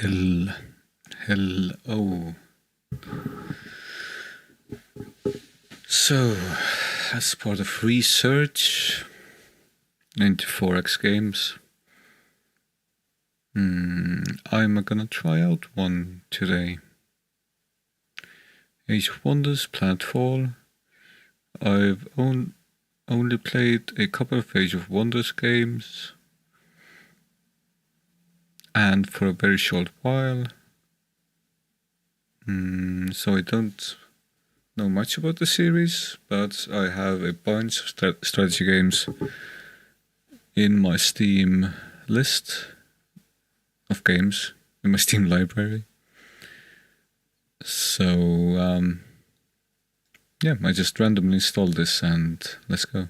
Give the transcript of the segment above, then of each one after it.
Hello. So, as part of research into 4X games, I'm gonna try out one today. Age of Wonders, Planetfall. I've only played a couple of Age of Wonders games, and for a very short while. So I don't know much about the series, but I have a bunch of strategy games in my Steam list of games, in my Steam library. So, yeah, I just randomly installed this and let's go.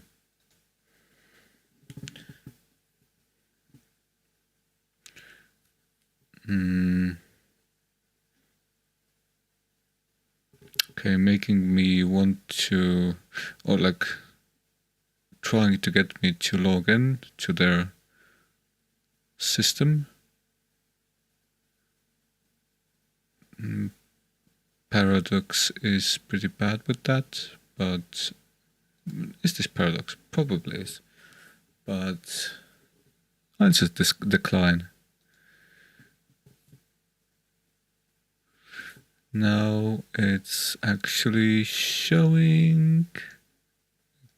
Okay, making me want to, or like trying to get me to log in to their system. Paradox is pretty bad with that, but is this Paradox? Probably is, but I'll just decline. Now it's actually showing.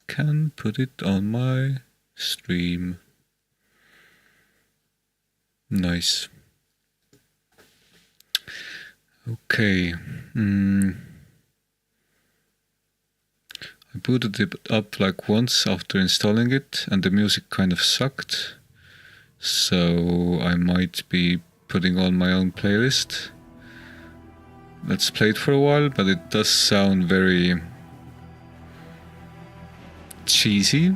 Can put it on my stream. Nice. Okay. I booted it up like once after installing it, and the music kind of sucked. So I might be putting on my own playlist. Let's play it for a while, but it does sound very cheesy.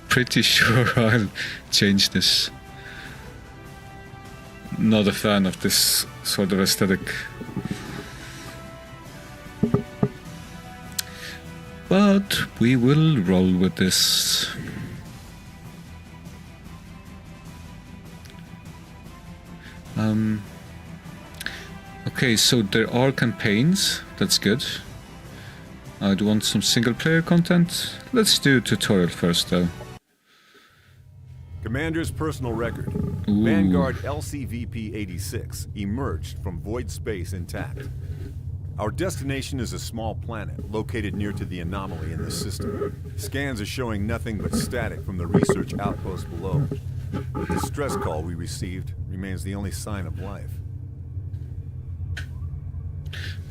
Pretty sure I'll change this. Not a fan of this sort of aesthetic. But we will roll with this. Okay, so there are campaigns, that's good. I'd want some single player content. Let's do tutorial first though. Commander's personal record. Ooh. Vanguard LCVP-86 emerged from void space intact. Our destination is a small planet located near to the anomaly in the system. Scans are showing nothing but static from the research outpost below. The distress call we received remains the only sign of life.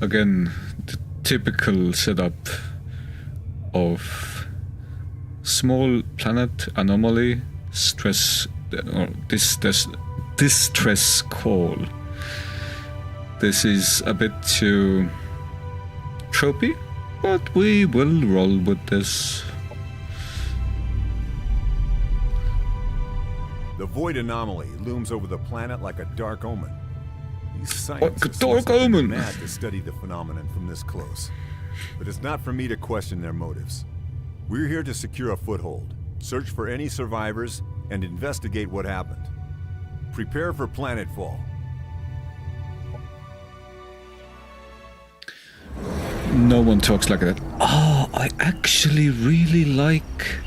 Again, the typical setup of small planet anomaly, stress or distress call. This is a bit too tropey, but we will roll with this. The void anomaly looms over the planet like a dark omen. These scientists dark omen! mad to study the phenomenon from this close. But it's not for me to question their motives. We're here to secure a foothold, search for any survivors, and investigate what happened. Prepare for Planetfall. No one talks like that. Oh, I actually really like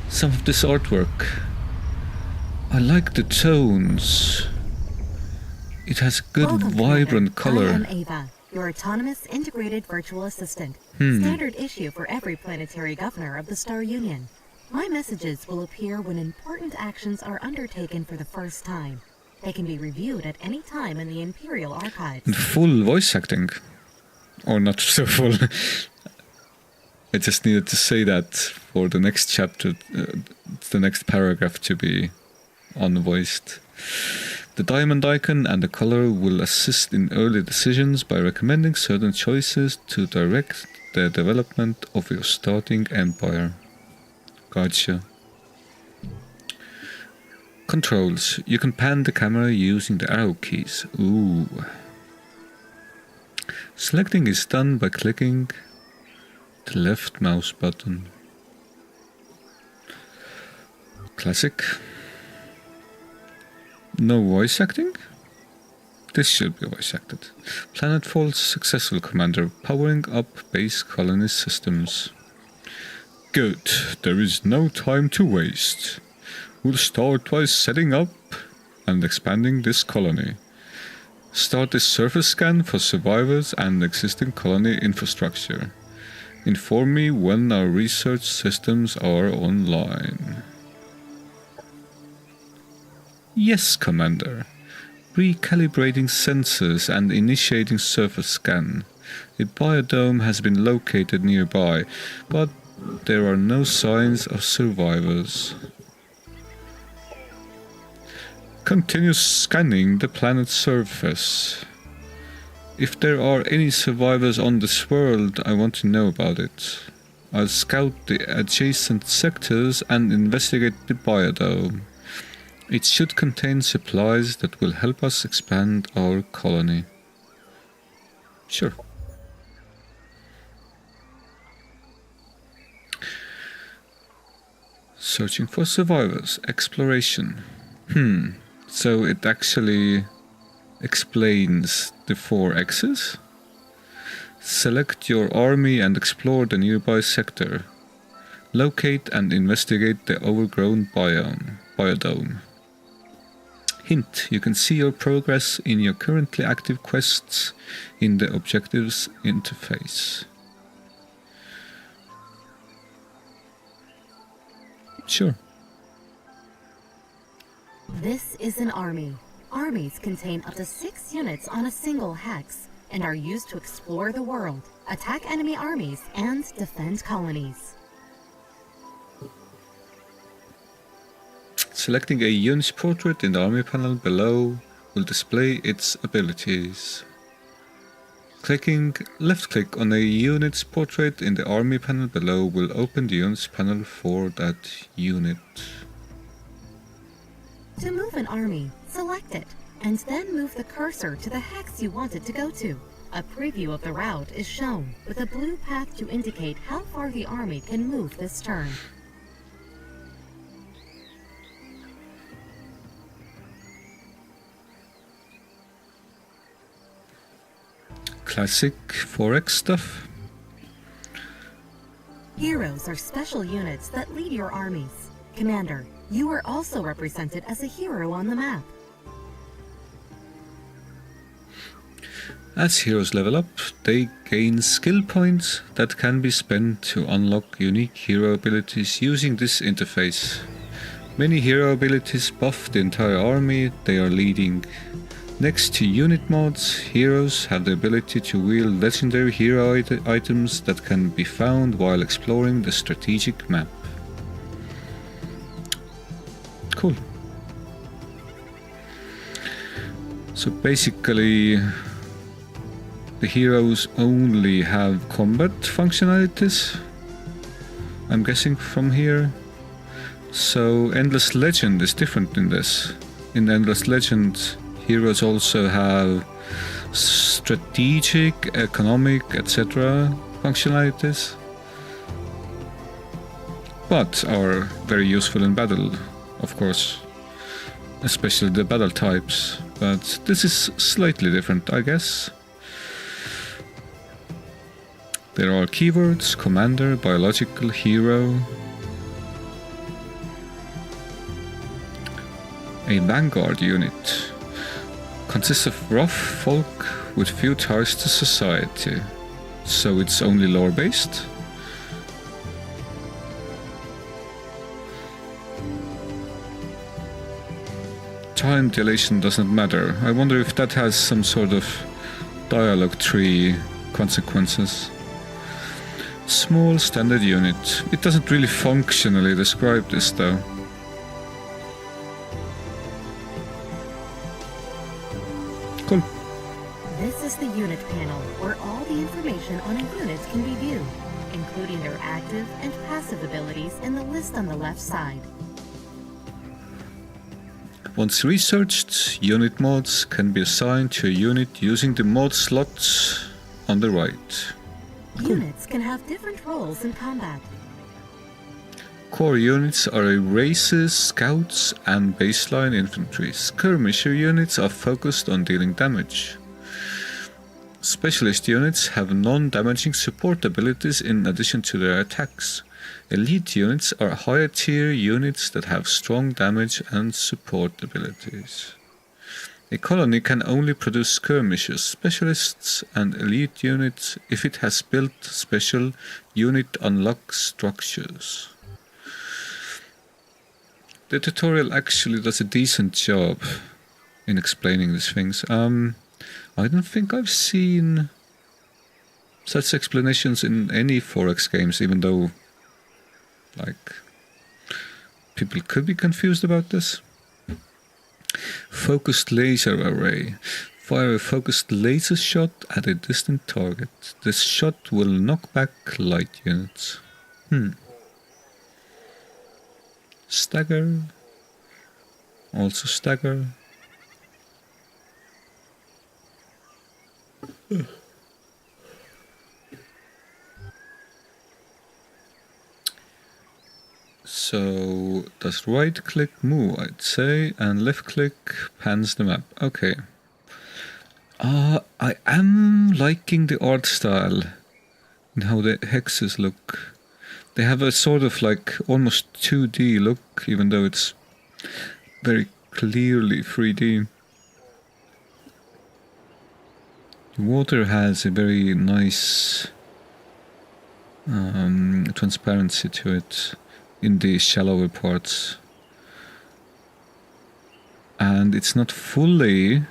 some of this artwork. I like the tones. It has good, vibrant color. I am Ava, your autonomous integrated virtual assistant. Standard issue for every planetary governor of the Star Union. My messages will appear when important actions are undertaken for the first time. They can be reviewed at any time in the Imperial Archives. Full voice acting. Or not so full. I just needed to say that for the next chapter, the next paragraph to be unvoiced. The diamond icon and the color will assist in early decisions by recommending certain choices to direct the development of your starting empire. Gotcha. Controls. You can pan the camera using the arrow keys. Ooh. Selecting is done by clicking the left mouse button. Classic. No voice acting? This should be voice acted. Planetfall successful, Commander. Powering up base colony systems. Good. There is no time to waste. We'll start by setting up and expanding this colony. Start a surface scan for survivors and existing colony infrastructure. Inform me when our research systems are online. Yes, Commander. Recalibrating sensors and initiating surface scan. A biodome has been located nearby, but there are no signs of survivors. Continue scanning the planet's surface. If there are any survivors on this world, I want to know about it. I'll scout the adjacent sectors and investigate the biodome. It should contain supplies that will help us expand our colony. Sure. Searching for survivors. Exploration. So it actually explains the 4 X's? Select your army and explore the nearby sector. Locate and investigate the overgrown biodome. Hint, you can see your progress in your currently active quests in the objectives interface. Sure. This is an army. Armies contain up to 6 units on a single hex and are used to explore the world, attack enemy armies, and defend colonies. Selecting a unit's portrait in the army panel below will display its abilities. Left click on a unit's portrait in the army panel below will open the unit's panel for that unit. To move an army, select it, and then move the cursor to the hex you want it to go to. A preview of the route is shown, with a blue path to indicate how far the army can move this turn. Classic 4X stuff. Heroes are special units that lead your armies. Commander, you are also represented as a hero on the map. As heroes level up, they gain skill points that can be spent to unlock unique hero abilities using this interface. Many hero abilities buff the entire army they are leading. Next to unit mods, heroes have the ability to wield legendary hero items that can be found while exploring the strategic map. Cool. So basically, the heroes only have combat functionalities, I'm guessing from here. So Endless Legend is different in this. In Endless Legend, heroes also have strategic, economic, etc. functionalities, but are very useful in battle, of course, especially the battle types, but this is slightly different, I guess. There are keywords: commander, biological, hero. A vanguard unit consists of rough folk with few ties to society, so it's only lore-based. Time dilation doesn't matter. I wonder if that has some sort of dialogue tree consequences. Small standard unit. It doesn't really functionally describe this though. Cool. This is the unit panel, where all the information on a unit can be viewed, including their active and passive abilities in the list on the left side. Once researched, unit mods can be assigned to a unit using the mod slots on the right. Cool. Units can have different roles in combat. Core units are races, scouts, and baseline infantry. Skirmisher units are focused on dealing damage. Specialist units have non-damaging support abilities in addition to their attacks. Elite units are higher tier units that have strong damage and support abilities. A colony can only produce skirmishers, specialists, and elite units if it has built special unit unlock structures. The tutorial actually does a decent job in explaining these things. I don't think I've seen such explanations in any 4X games, even though, like, people could be confused about this. Focused laser array. Fire a focused laser shot at a distant target. This shot will knock back light units. Stagger. Also stagger. So does right click move, I'd say, and left click pans the map. Okay. I am liking the art style and how the hexes look. They have a sort of like almost 2D look, even though it's very clearly 3D. The water has a very nice transparency to it in the shallower parts. And it's not fully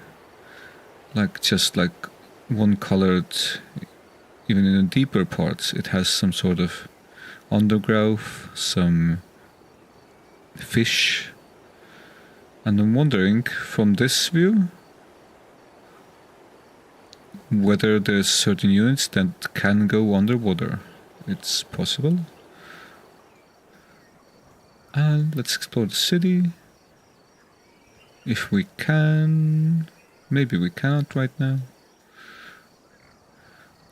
like just like one colored, even in the deeper parts. It has some sort of undergrowth, some fish. And I'm wondering from this view whether there's certain units that can go underwater. It's possible. And let's explore the city. If we can. Maybe we cannot right now.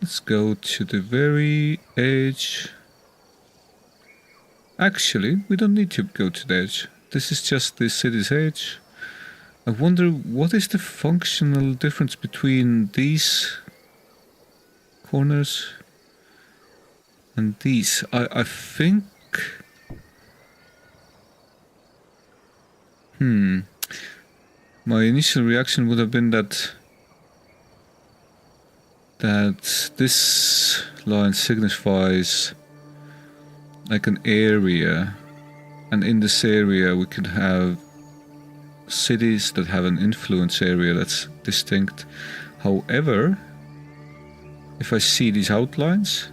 Let's go to the very edge. Actually, we don't need to go to the edge. This is just the city's edge. I wonder what is the functional difference between these corners and these. I think... My initial reaction would have been that this line signifies like an area, and in this area we could have cities that have an influence area that's distinct. However, if I see these outlines,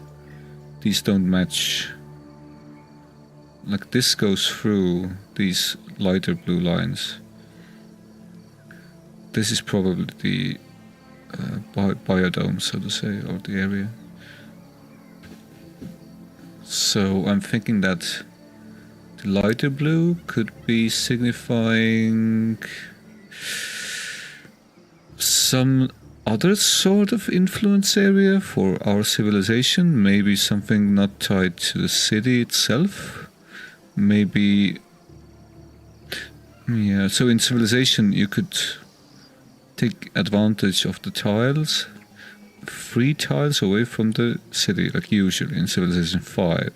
these don't match. Like this goes through these lighter blue lines. This is probably the biodome, so to say, or the area. So I'm thinking that the lighter blue could be signifying some other sort of influence area for our civilization, maybe something not tied to the city itself. Maybe, yeah, so in civilization you could take advantage of the tiles, 3 tiles away from the city, like usually in Civilization 5.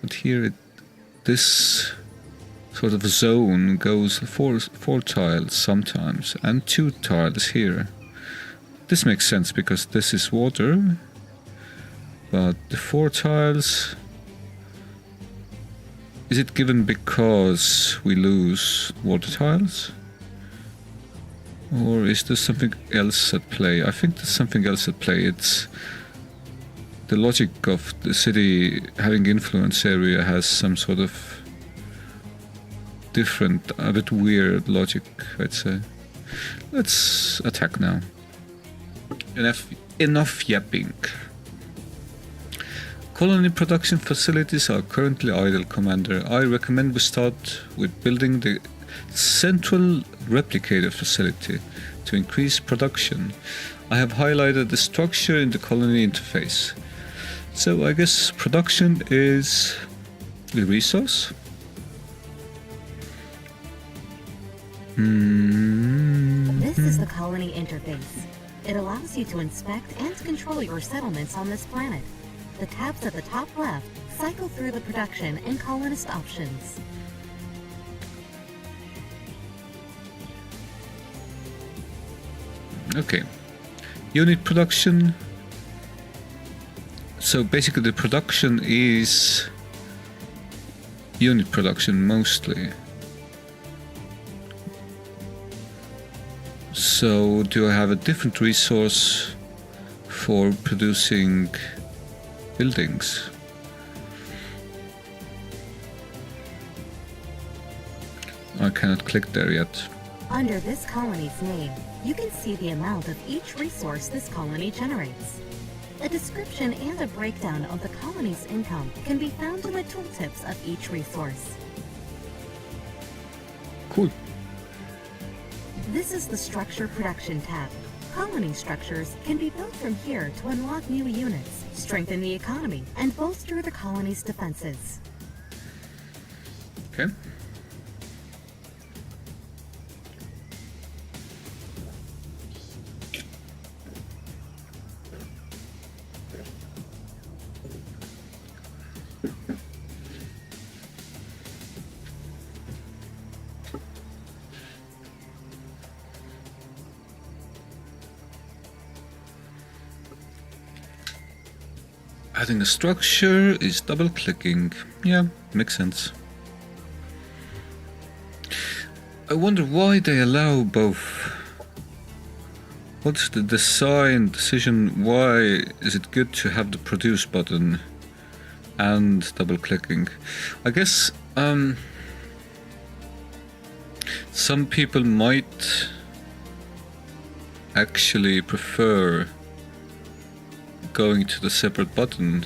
But here, this sort of zone goes 4 tiles sometimes, and 2 tiles here. This makes sense because this is water, but the 4 tiles... Is it given because we lose water tiles? Or is there something else at play? I think there's something else at play. It's the logic of the city having influence area has some sort of different, a bit weird logic, I'd say. Let's attack now. Enough yapping. Colony production facilities are currently idle, Commander. I recommend we start with building the central replicator facility to increase production. I have highlighted the structure in the colony interface. So I guess production is The resource? This is the colony interface. It allows you to inspect and control your settlements on this planet. The tabs at the top left cycle through the production and colonist options. Okay. Unit production. So basically the production is unit production mostly. So do I have a different resource for producing buildings? I cannot click there yet. Under this colony's name, you can see the amount of each resource this colony generates. A description and a breakdown of the colony's income can be found in the tooltips of each resource. Cool. This is the Structure Production tab. Colony structures can be built from here to unlock new units, strengthen the economy, and bolster the colony's defenses. Okay. Adding a structure is double clicking. Yeah, makes sense. I wonder why they allow both. What's the design decision? Why is it good to have the produce button and double clicking? I guess some people might actually prefer going to the separate button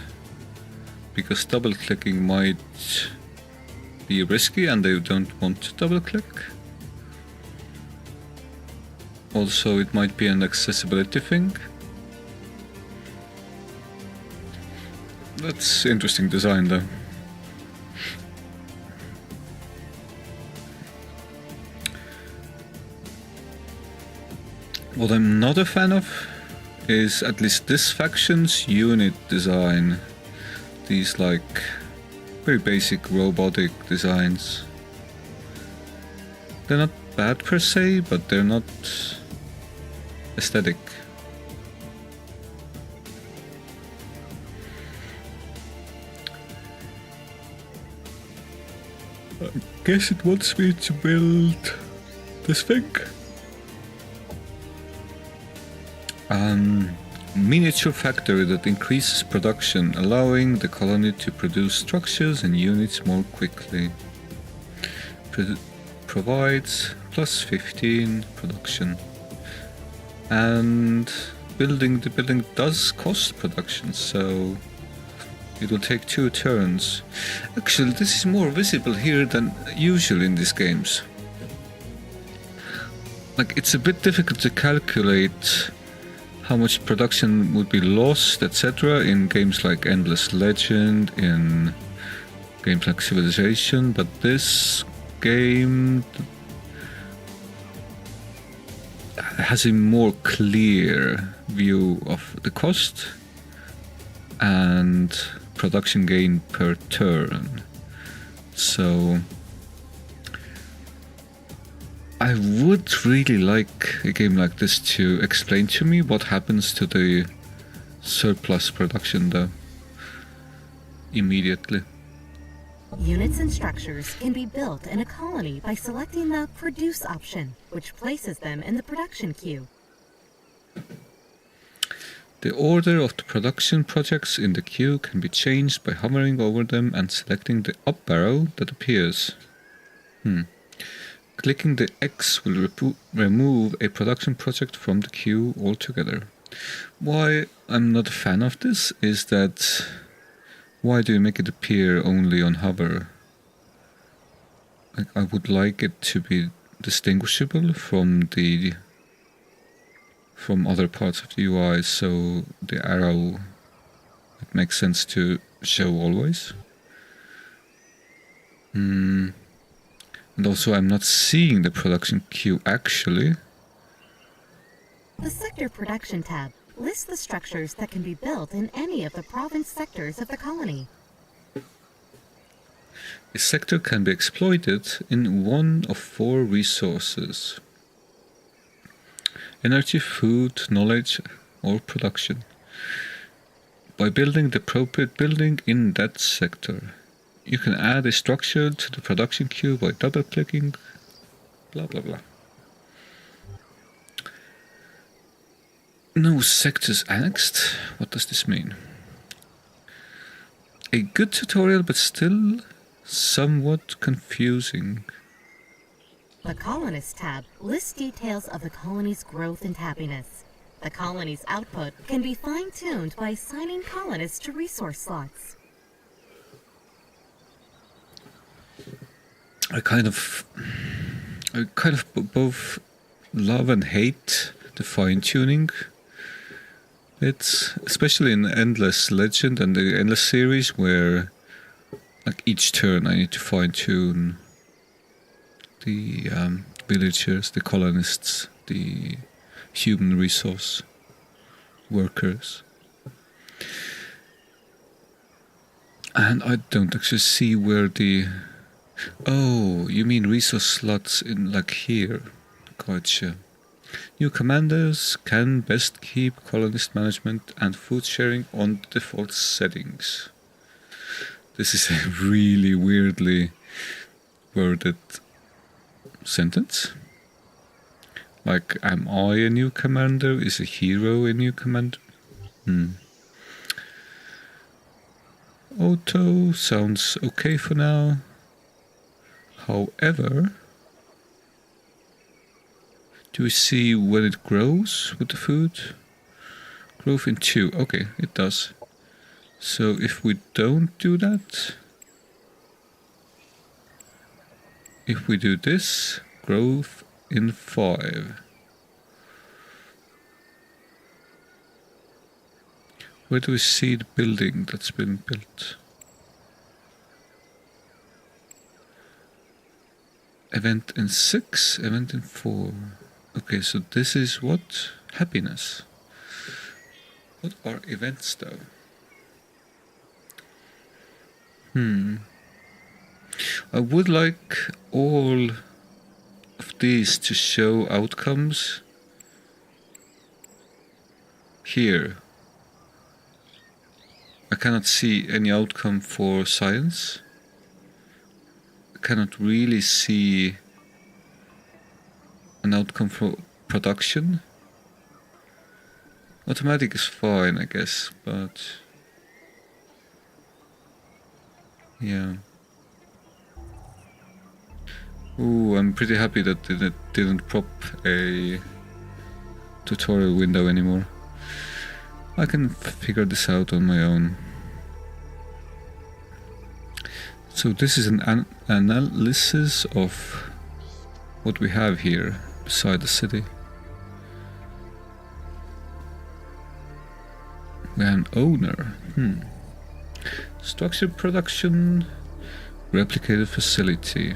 because double clicking might be risky and they don't want to double click. Also, it might be an accessibility thing. That's interesting design though. What I'm not a fan of is at least this faction's unit design. These like very basic robotic designs. They're not bad per se, but they're not aesthetic. I guess it wants me to build this thing. Miniature factory that increases production, allowing the colony to produce structures and units more quickly. Provides plus 15 production. And the building does cost production, so it will take 2 turns. Actually, this is more visible here than usual in these games. Like, it's a bit difficult to calculate how much production would be lost, etc. in games like Endless Legend, in games like Civilization, but this game has a more clear view of the cost and production gain per turn. So I would really like a game like this to explain to me what happens to the surplus production though, immediately. Units and structures can be built in a colony by selecting the Produce option, which places them in the production queue. The order of the production projects in the queue can be changed by hovering over them and selecting the up arrow that appears. Clicking the X will remove a production project from the queue altogether. Why I'm not a fan of this is that why do you make it appear only on hover? I would like it to be distinguishable from other parts of the UI, so the arrow, it makes sense to show always. And also I'm not seeing the production queue actually. The Sector Production tab lists the structures that can be built in any of the province sectors of the colony. A sector can be exploited in one of 4 resources: energy, food, knowledge, or production. By building the appropriate building in that sector, you can add a structure to the production queue by double-clicking, blah blah blah. No sectors annexed? What does this mean? A good tutorial, but still somewhat confusing. The Colonists tab lists details of the colony's growth and happiness. The colony's output can be fine-tuned by assigning colonists to resource slots. I kind of both love and hate the fine-tuning. It's especially in Endless Legend and the Endless series, where like each turn I need to fine-tune the villagers, the colonists, the human resource workers. And I don't actually see where the... Oh, you mean resource slots in like here. Gotcha. New commanders can best keep colonist management and food sharing on default settings. This is a really weirdly worded sentence. Like, am I a new commander? Is a hero a new commander? Auto sounds okay for now. However, do we see when it grows with the food? Growth in 2. Okay, it does. So if we don't do that, if we do this, growth in 5. Where do we see the building that's been built? Event in 6, event in 4. Okay, so this is what? Happiness. What are events though? I would like all of these to show outcomes here. I cannot see any outcome for science. I cannot really see an outcome for production. Automatic is fine, I guess, but yeah. Ooh, I'm pretty happy that it didn't prop a tutorial window anymore. I can figure this out on my own. So this is an analysis of what we have here beside the city. We have an owner. Structured production, replicated facility.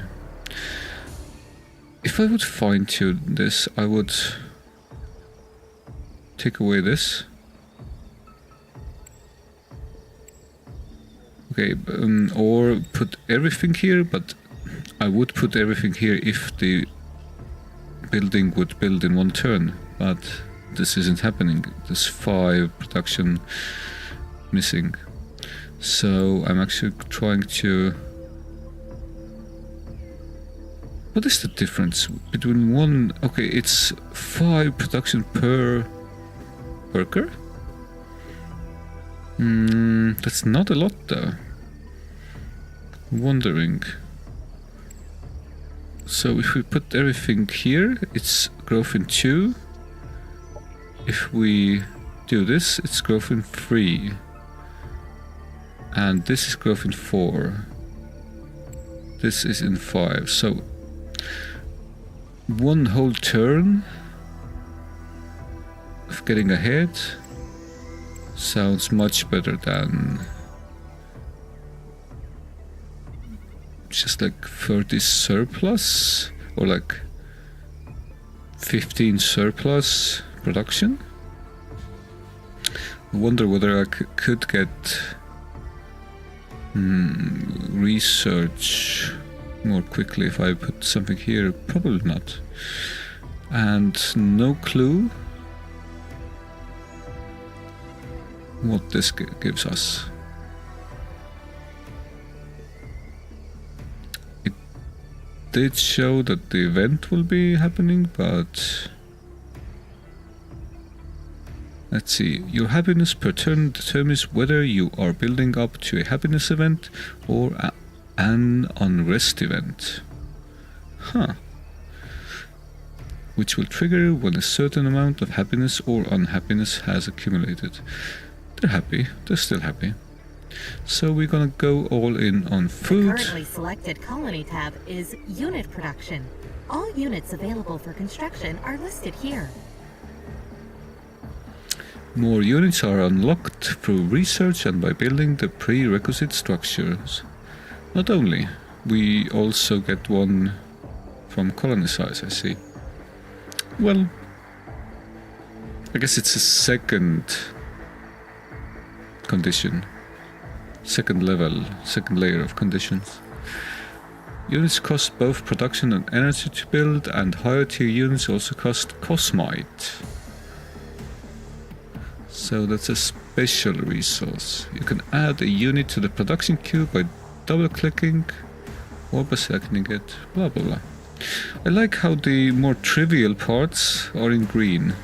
If I would fine-tune this, I would take away this. Okay, or put everything here, but I would put everything here if the building would build in one turn, but this isn't happening. There's 5 production missing. So I'm actually trying to... What is the difference between one... Okay, it's 5 production per worker? That's not a lot though. Wondering. So if we put everything here, it's growth in 2. If we do this, it's growth in 3. And this is growth in 4. This is in 5. So one whole turn of getting ahead sounds much better than just like 30 surplus or like 15 surplus production. I wonder whether I could get research more quickly if I put something here. Probably not. And no clue what this gives us. It did show that the event will be happening, but let's see. Your happiness per turn determines whether you are building up to a happiness event or an unrest event. Huh. Which will trigger when a certain amount of happiness or unhappiness has accumulated. They're happy. They're still happy. So we're gonna go all in on food. The currently selected colony tab is unit production. All units available for construction are listed here. More units are unlocked through research and by building the prerequisite structures. Not only, we also get one from colony size, I see. Well, I guess it's a second condition. Second level, second layer of conditions. Units cost both production and energy to build, and higher tier units also cost cosmite. So that's a special resource. You can add a unit to the production queue by double clicking or by selecting it, blah blah blah. I like how the more trivial parts are in green.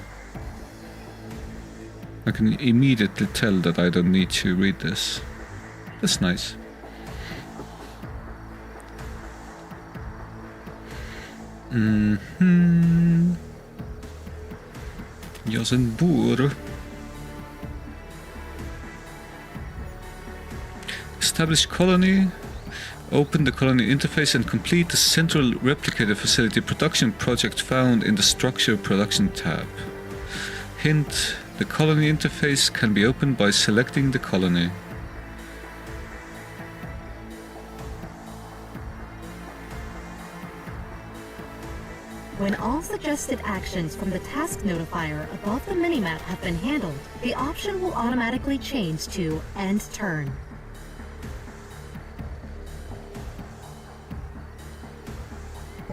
I can immediately tell that I don't need to read this. That's nice. Jasenbur. Establish colony. Open the colony interface and complete the central replicator facility production project found in the structure production tab. Hint, the colony interface can be opened by selecting the colony. When all suggested actions from the task notifier above the minimap have been handled, the option will automatically change to End Turn.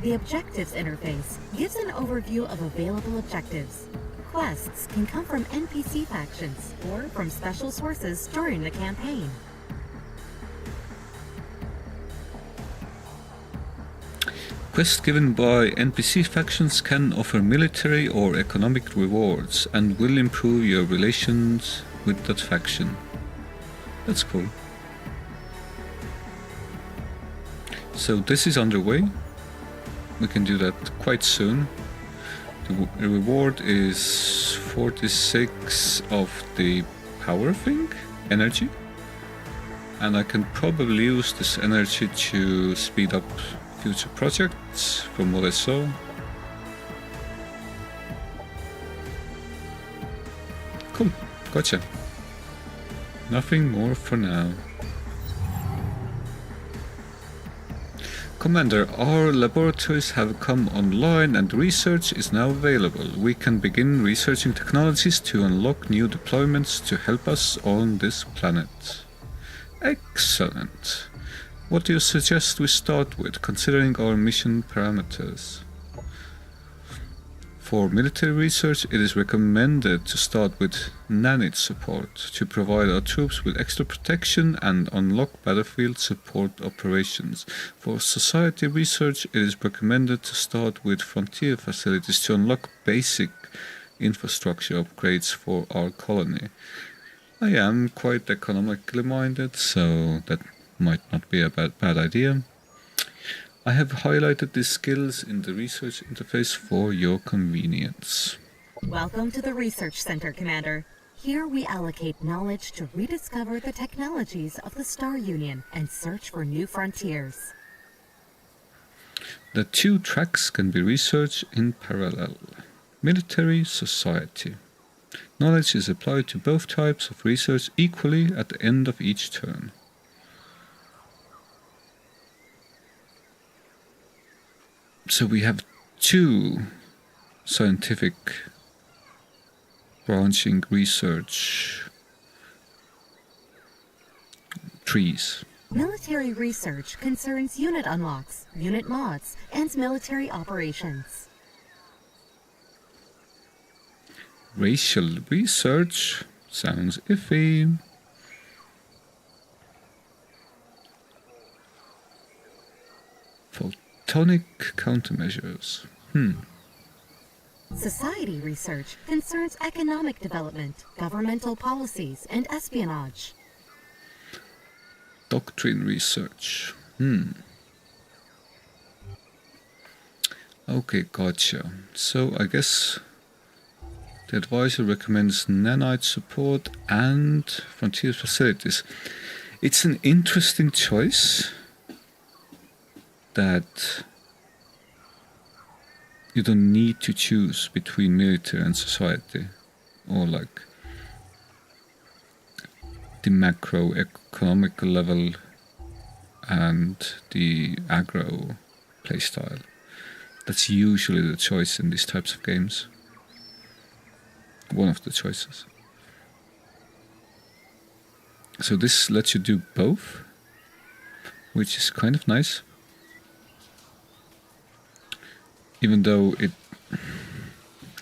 The Objectives interface gives an overview of available objectives. Quests can come from NPC factions or from special sources during the campaign. Quests given by NPC factions can offer military or economic rewards and will improve your relations with that faction. That's cool. So this is underway. We can do that quite soon. The reward is 46 of the power thing, energy. And I can probably use this energy to speed up future projects, from what I saw. Cool, gotcha. Nothing more for now. Commander, our laboratories have come online and research is now available. We can begin researching technologies to unlock new deployments to help us on this planet. Excellent. What do you suggest we start with, considering our mission parameters? For military research, it is recommended to start with nanite support to provide our troops with extra protection and unlock battlefield support operations. For society research, it is recommended to start with frontier facilities to unlock basic infrastructure upgrades for our colony. I am quite economically minded, so that might not be a bad idea. I have highlighted these skills in the research interface for your convenience. Welcome to the Research Center, Commander. Here we allocate knowledge to rediscover the technologies of the Star Union and search for new frontiers. The two tracks can be researched in parallel. Military, society. Knowledge is applied to both types of research equally at the end of each turn. So we have 2 scientific branching research trees. Military research concerns unit unlocks, unit mods, and military operations. Racial research sounds iffy. Photonic countermeasures. Society research concerns economic development, governmental policies, and espionage. Doctrine research. Okay, gotcha. So I guess the advisor recommends nanite support and frontier facilities. It's an interesting choice that you don't need to choose between military and society, or like the macroeconomic level and the agro playstyle. That's usually the choice in these types of games. One of the choices. So this lets you do both, which is kind of nice. Even though it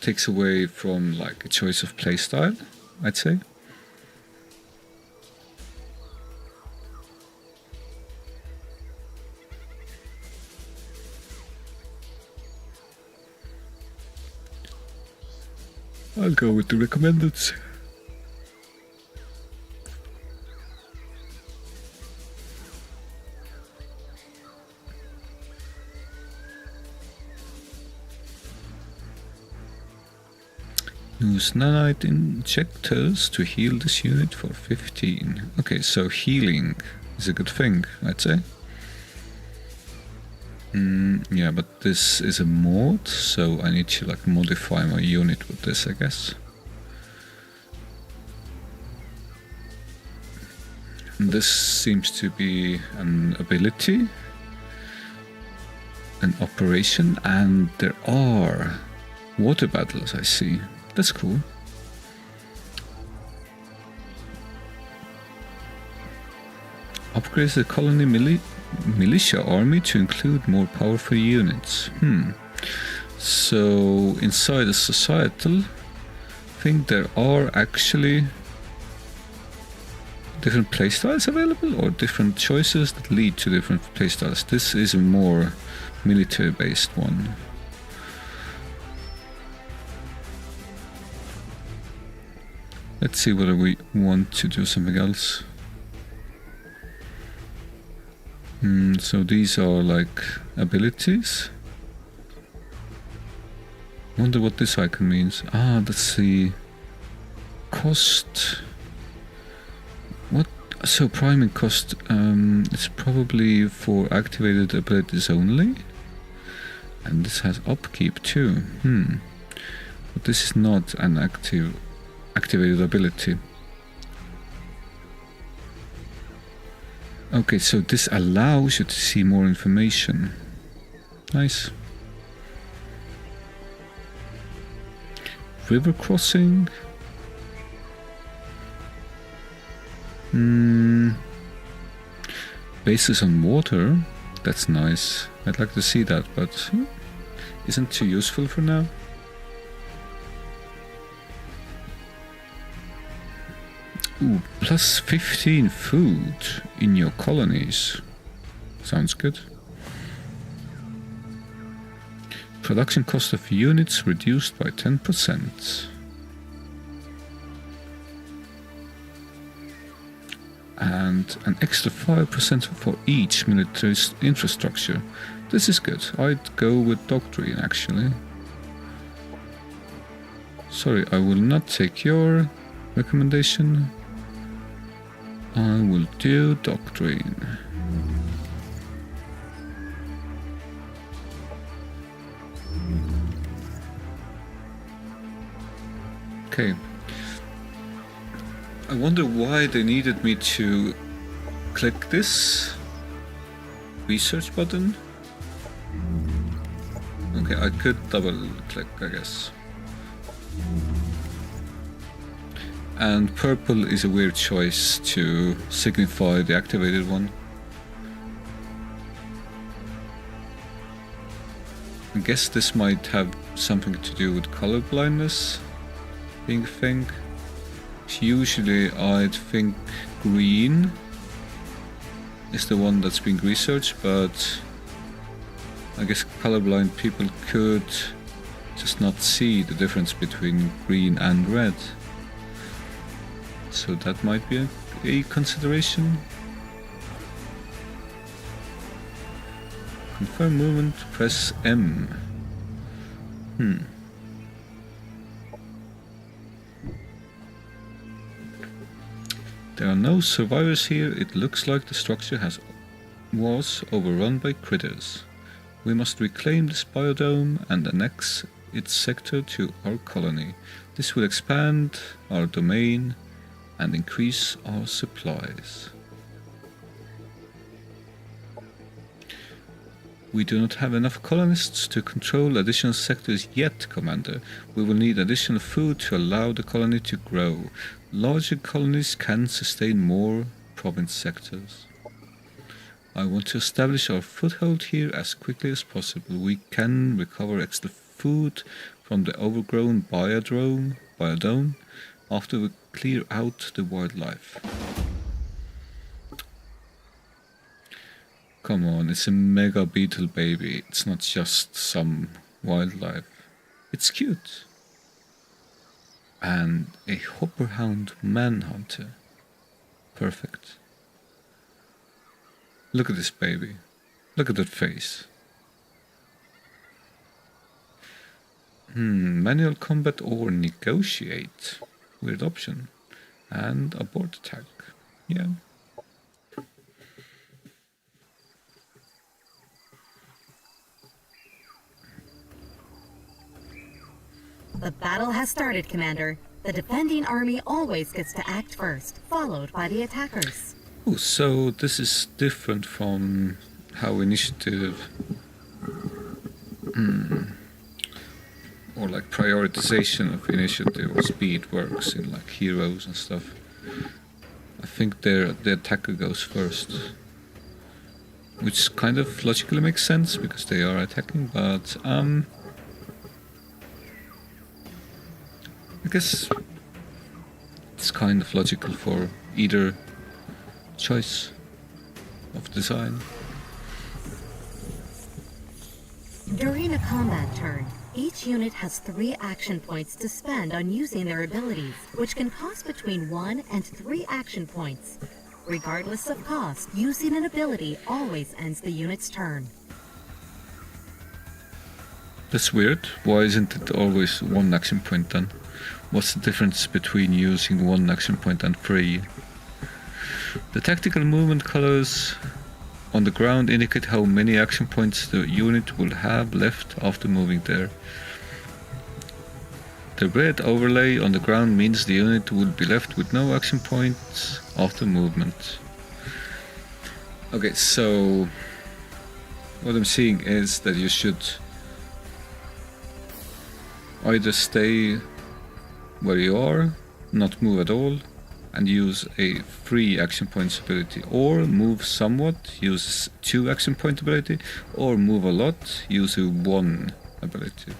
takes away from like a choice of playstyle, I'd say. I'll go with the recommended. Use nanite injectors to heal this unit for 15. Okay, so healing is a good thing, I'd say. Yeah, but this is a mod, so I need to like modify my unit with this, I guess. And this seems to be an ability, an operation, and there are water battles, I see. That's cool. Upgrades the colony militia army to include more powerful units. So inside the societal thing there are actually different playstyles available, or different choices that lead to different playstyles. This is a more military based one. Let's see whether we want to do something else. So these are like abilities. Wonder what this icon means. That's the cost. What? So priming cost. It's probably for activated abilities only, and this has upkeep too. But this is not an activated ability. Okay, so this allows you to see more information. Nice. River crossing. Bases on water. That's nice. I'd like to see that, but isn't too useful for now. Ooh, plus 15 food in your colonies. Sounds good. Production cost of units reduced by 10%. And an extra 5% for each military infrastructure. This is good. I'd go with doctrine actually. Sorry, I will not take your recommendation. I will do doctrine. Okay. I wonder why they needed me to click this research button. Okay, I could double click, I guess. And purple is a weird choice to signify the activated one. I guess this might have something to do with color blindness being a thing. Usually I'd think green is the one that's being researched, but I guess colorblind people could just not see the difference between green and red. So that might be a consideration. Confirm movement, press M. There are no survivors here. It looks like the structure was overrun by critters. We must reclaim this biodome and annex its sector to our colony. This will expand our domain and increase our supplies. We do not have enough colonists to control additional sectors yet, Commander. We will need additional food to allow the colony to grow. Larger colonies can sustain more province sectors. I want to establish our foothold here as quickly as possible. We can recover extra food from the overgrown biodome after we clear out the wildlife. Come on, it's a mega beetle baby. It's not just some wildlife. It's cute. And a hopperhound manhunter. Perfect. Look at this baby. Look at that face. Manual combat or negotiate. Weird option. And abort attack. Yeah. The battle has started, Commander. The defending army always gets to act first, followed by the attackers. Oh, so this is different from how initiative or like prioritization of initiative or speed works in like heroes and stuff. I think the attacker goes first, which kind of logically makes sense because they are attacking, but I guess it's kind of logical for either choice of design. During a combat turn, each unit has 3 action points to spend on using their abilities, which can cost between 1 and 3 action points. Regardless of cost, using an ability always ends the unit's turn. That's weird. Why isn't it always 1 action point then? What's the difference between using 1 action point and 3? The tactical movement colors on the ground indicate how many action points the unit will have left after moving there. The red overlay on the ground means the unit will be left with no action points after movement. Okay, so what I'm seeing is that you should either stay where you are, not move at all, and use a 3 action points ability, or move somewhat, use 2 action point ability, or move a lot, use a 1 ability.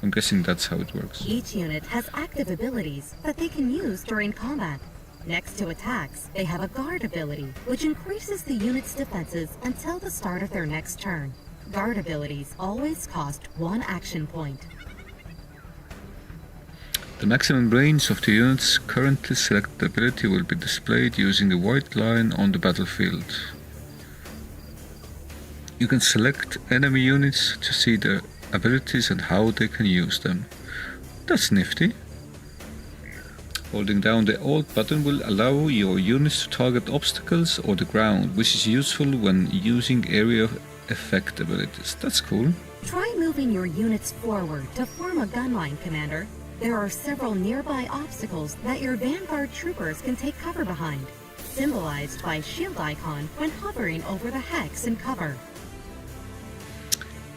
I'm guessing that's how it works. Each unit has active abilities that they can use during combat. Next to attacks, they have a guard ability, which increases the unit's defenses until the start of their next turn. Guard abilities always cost 1 action point. The maximum range of the unit's currently selected ability will be displayed using the white line on the battlefield. You can select enemy units to see their abilities and how they can use them. That's nifty. Holding down the Alt button will allow your units to target obstacles or the ground, which is useful when using area effect abilities. That's cool. Try moving your units forward to form a gun line, Commander. There are several nearby obstacles that your Vanguard troopers can take cover behind, symbolized by shield icon when hovering over the hex in cover.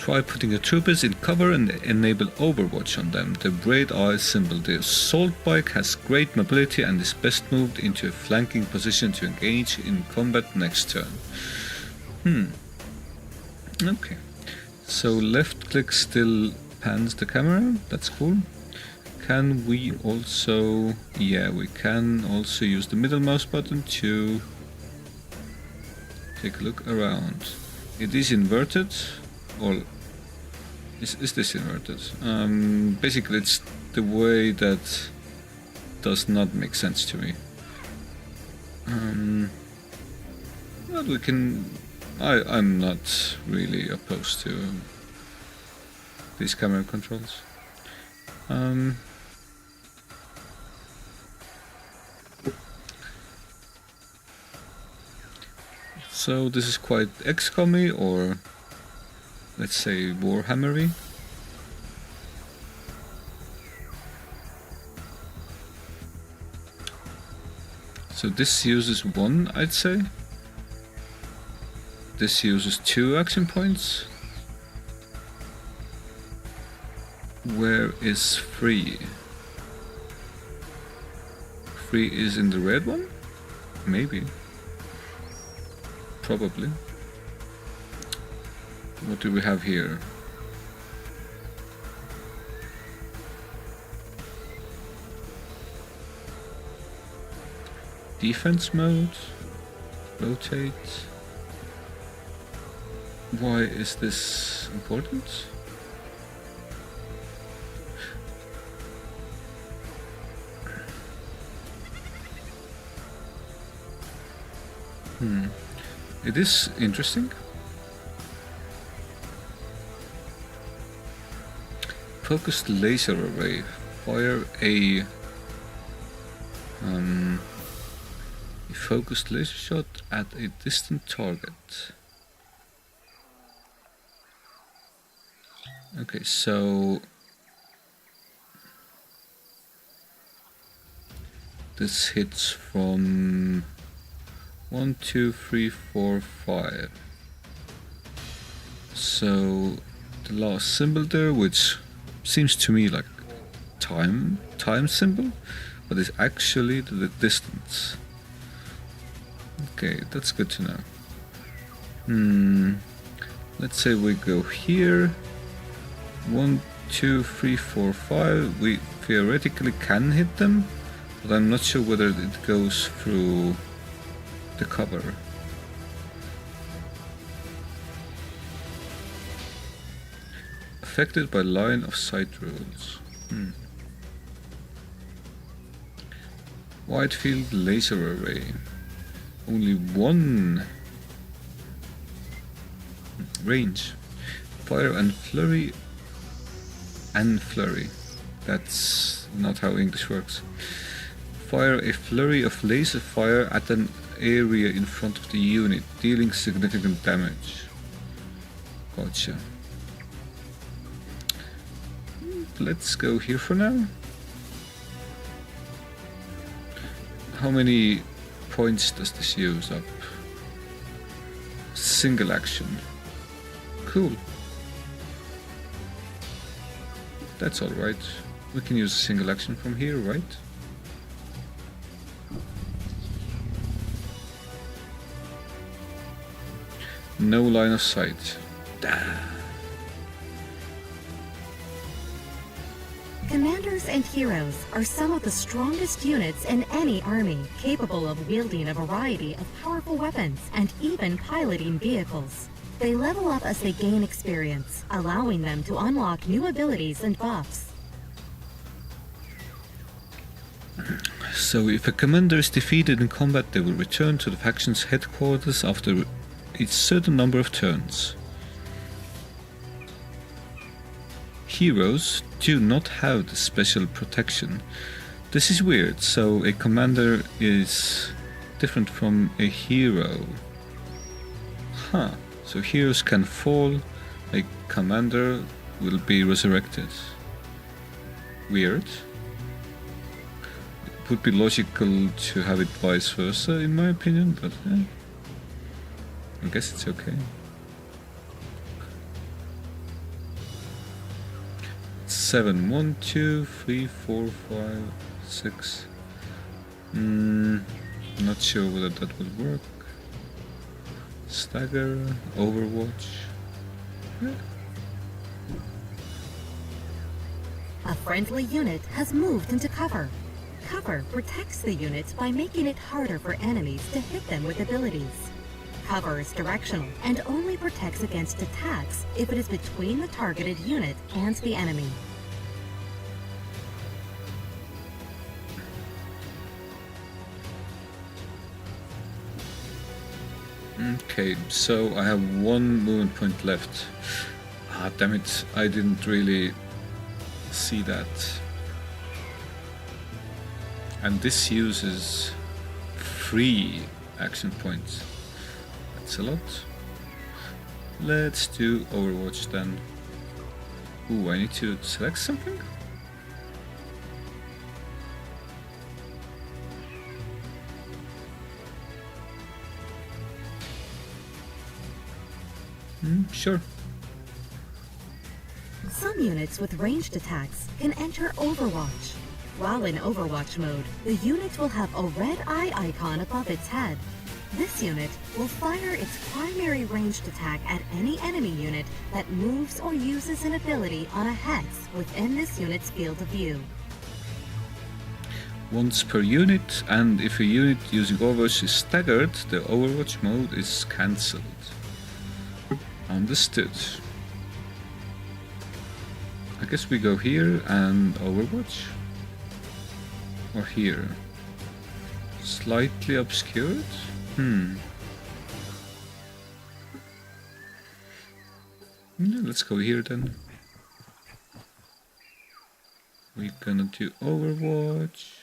Try putting your troopers in cover and enable overwatch on them. The braid eye symbol. The assault bike has great mobility and is best moved into a flanking position to engage in combat next turn. Okay. So left click still pans the camera. That's cool. Can we also... yeah, we can also use the middle mouse button to take a look around. It is inverted. Or is this inverted? Basically it's the way that does not make sense to me. But we can... I'm not really opposed to these camera controls. So this is quite XCOM-y, or let's say Warhammer-y. So this uses 1, I'd say. This uses 2 action points. Where is 3? 3 is in the red one? Maybe. Probably. What do we have here? Defense mode. Rotate. Why is this important? It is interesting. Focused laser array. Fire a focused laser shot at a distant target. Okay, so this hits from 1, 2, 3, 4, 5. So the last symbol there, which seems to me like time symbol, but it's actually the distance. Okay, that's good to know. Let's say we go here. 1, 2, 3, 4, 5. We theoretically can hit them, but I'm not sure whether it goes through the cover. Affected by line of sight rules. Wide field laser array. Only 1 range. Fire and flurry. That's not how English works. Fire a flurry of laser fire at an area in front of the unit, dealing significant damage. Gotcha. Let's go here for now. How many points does this use up? Single action. Cool. That's alright. We can use a single action from here, right? No line of sight. Commanders and heroes are some of the strongest units in any army, capable of wielding a variety of powerful weapons and even piloting vehicles. They level up as they gain experience, allowing them to unlock new abilities and buffs. So if a commander is defeated in combat, they will return to the faction's headquarters after a certain number of turns. Heroes do not have the special protection. This is weird, so a commander is different from a hero. Huh. So heroes can fall, a commander will be resurrected. Weird. It would be logical to have it vice versa, in my opinion, but I guess it's okay. 7. 1, 2, 3, 4, 5, 6. Not sure whether that would work. Stagger, Overwatch. A friendly unit has moved into cover. Cover protects the unit by making it harder for enemies to hit them with abilities. Cover is directional and only protects against attacks if it is between the targeted unit and the enemy. Okay, so I have 1 movement point left. Ah, damn it, I didn't really see that. And this uses 3 action points. That's a lot. Let's do Overwatch then. Ooh, I need to select something? Sure. Some units with ranged attacks can enter Overwatch. While in Overwatch mode, the unit will have a red eye icon above its head. This unit will fire its primary ranged attack at any enemy unit that moves or uses an ability on a hex within this unit's field of view. Once per unit, and if a unit using Overwatch is staggered, the Overwatch mode is cancelled. Understood. I guess we go here and Overwatch? Or here? Slightly obscured? Yeah, let's go here then. We're gonna do Overwatch.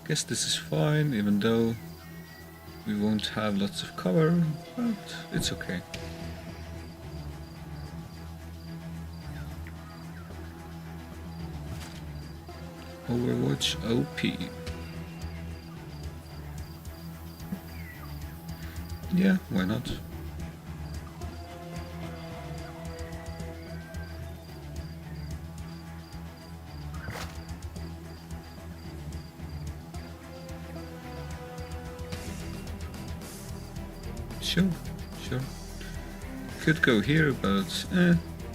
Guess this is fine, even though we won't have lots of cover, but it's okay. Overwatch OP. Yeah, why not? Sure. Could go here, but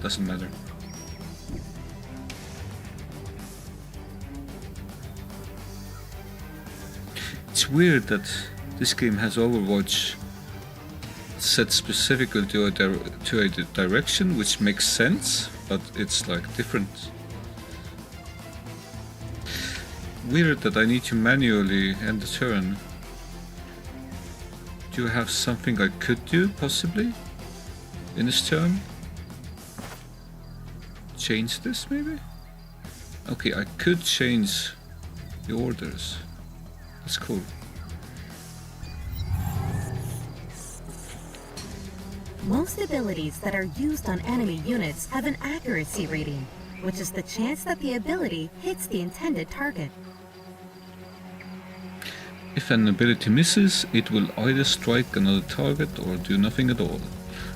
doesn't matter. It's weird that this game has Overwatch set specifically to a direction, which makes sense, but it's like different. Weird that I need to manually end the turn. Do you have something I could do, possibly, in this turn? Change this, maybe? Okay, I could change the orders. That's cool. Most abilities that are used on enemy units have an accuracy rating, which is the chance that the ability hits the intended target. If an ability misses, it will either strike another target or do nothing at all.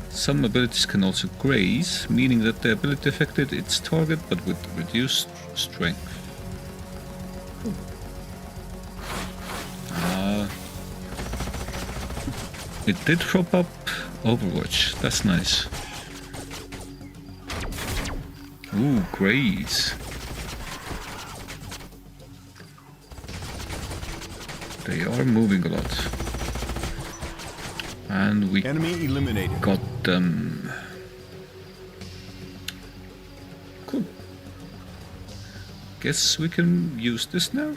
Some abilities can also graze, meaning that the ability affected its target but with reduced strength. It did prop up Overwatch, that's nice. Ooh, graze. They are moving a lot. And we Enemy eliminated. got them. Cool. Guess we can use this now.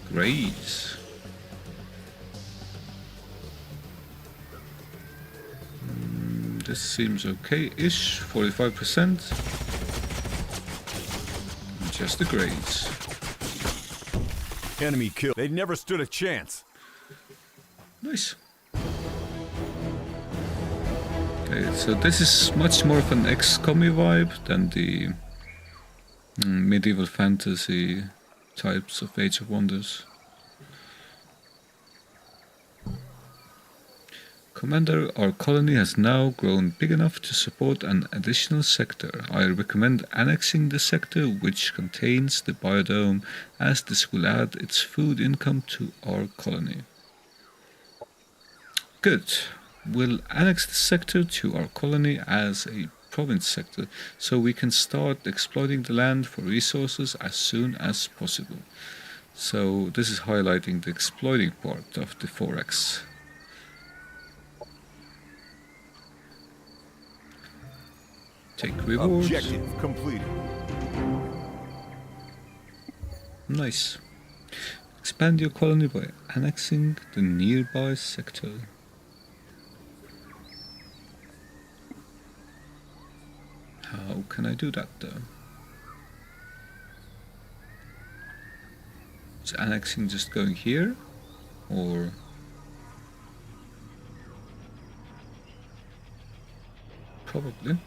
Graze. This seems okay-ish, 45%. Just a graze. Enemy kill. They never stood a chance. Nice. Okay, so this is much more of an XCOM vibe than the Medieval fantasy types of Age of Wonders. Commander, our colony has now grown big enough to support an additional sector. I recommend annexing the sector which contains the biodome, as this will add its food income to our colony. Good. We'll annex the sector to our colony as a province sector, so we can start exploiting the land for resources as soon as possible. So this is highlighting the exploiting part of the 4X. Take rewards. Objective completed. Nice. Expand your colony by annexing the nearby sector. How can I do that though? Is annexing just going here? Or... Probably.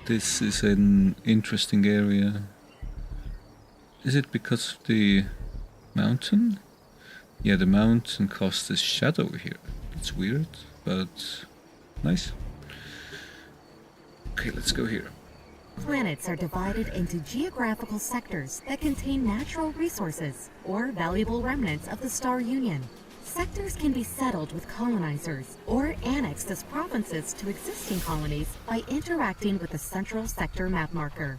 This is an interesting area. Is it because of the mountain? Yeah, the mountain casts a shadow here. It's weird, but nice. Okay, let's go here. Planets are divided into geographical sectors that contain natural resources or valuable remnants of the Star Union. Sectors can be settled with colonizers or annexed as provinces to existing colonies by interacting with the central sector map marker.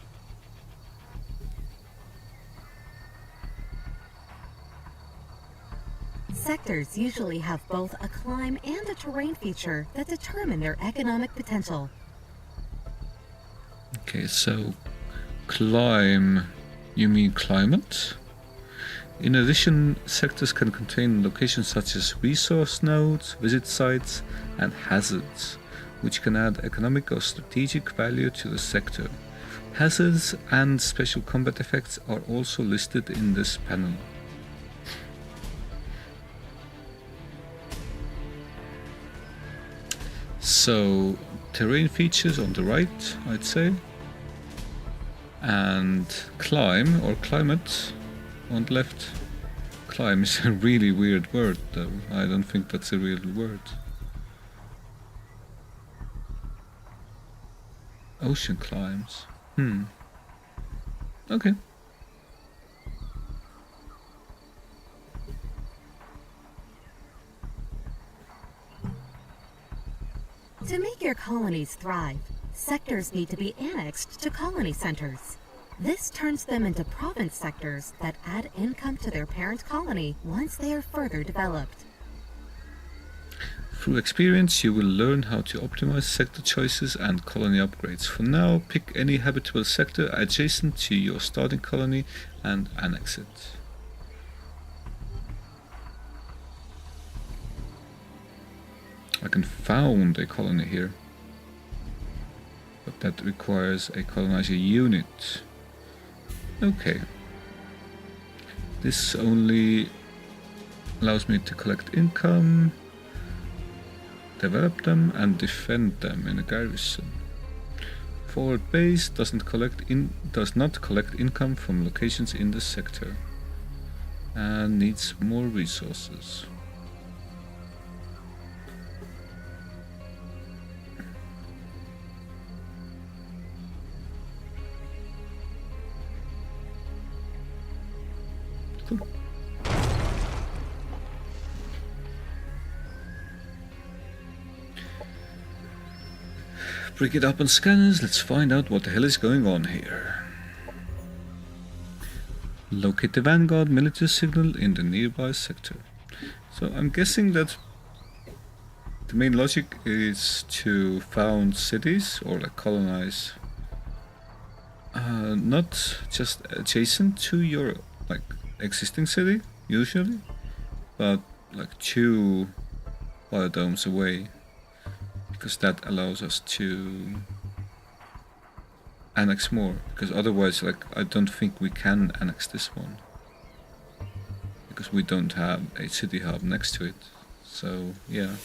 Sectors usually have both a climb and a terrain feature that determine their economic potential. Okay, so climb, you mean climate? In addition, sectors can contain locations such as resource nodes, visit sites, and hazards, which can add economic or strategic value to the sector. Hazards and special combat effects are also listed in this panel. So, terrain features on the right, I'd say, and climb or climate on the left. Climb is a really weird word though. I don't think that's a real word. Ocean climbs. Okay. To make your colonies thrive, sectors need to be annexed to colony centers. This turns them into province sectors that add income to their parent colony once they are further developed. Through experience, you will learn how to optimize sector choices and colony upgrades. For now, pick any habitable sector adjacent to your starting colony and annex it. I can found a colony here, but that requires a colonizer unit. Okay. This only allows me to collect income, develop them, and defend them in a garrison. Forward base does not collect income from locations in the sector and needs more resources. Cool. Bring it up on scanners, let's find out what the hell is going on here. Locate the Vanguard military signal in the nearby sector. So I'm guessing that the main logic is to found cities or like colonize, not just adjacent to your like existing city usually, but like 2 biodomes away, because that allows us to annex more, because otherwise like I don't think we can annex this one because we don't have a city hub next to it. So yeah,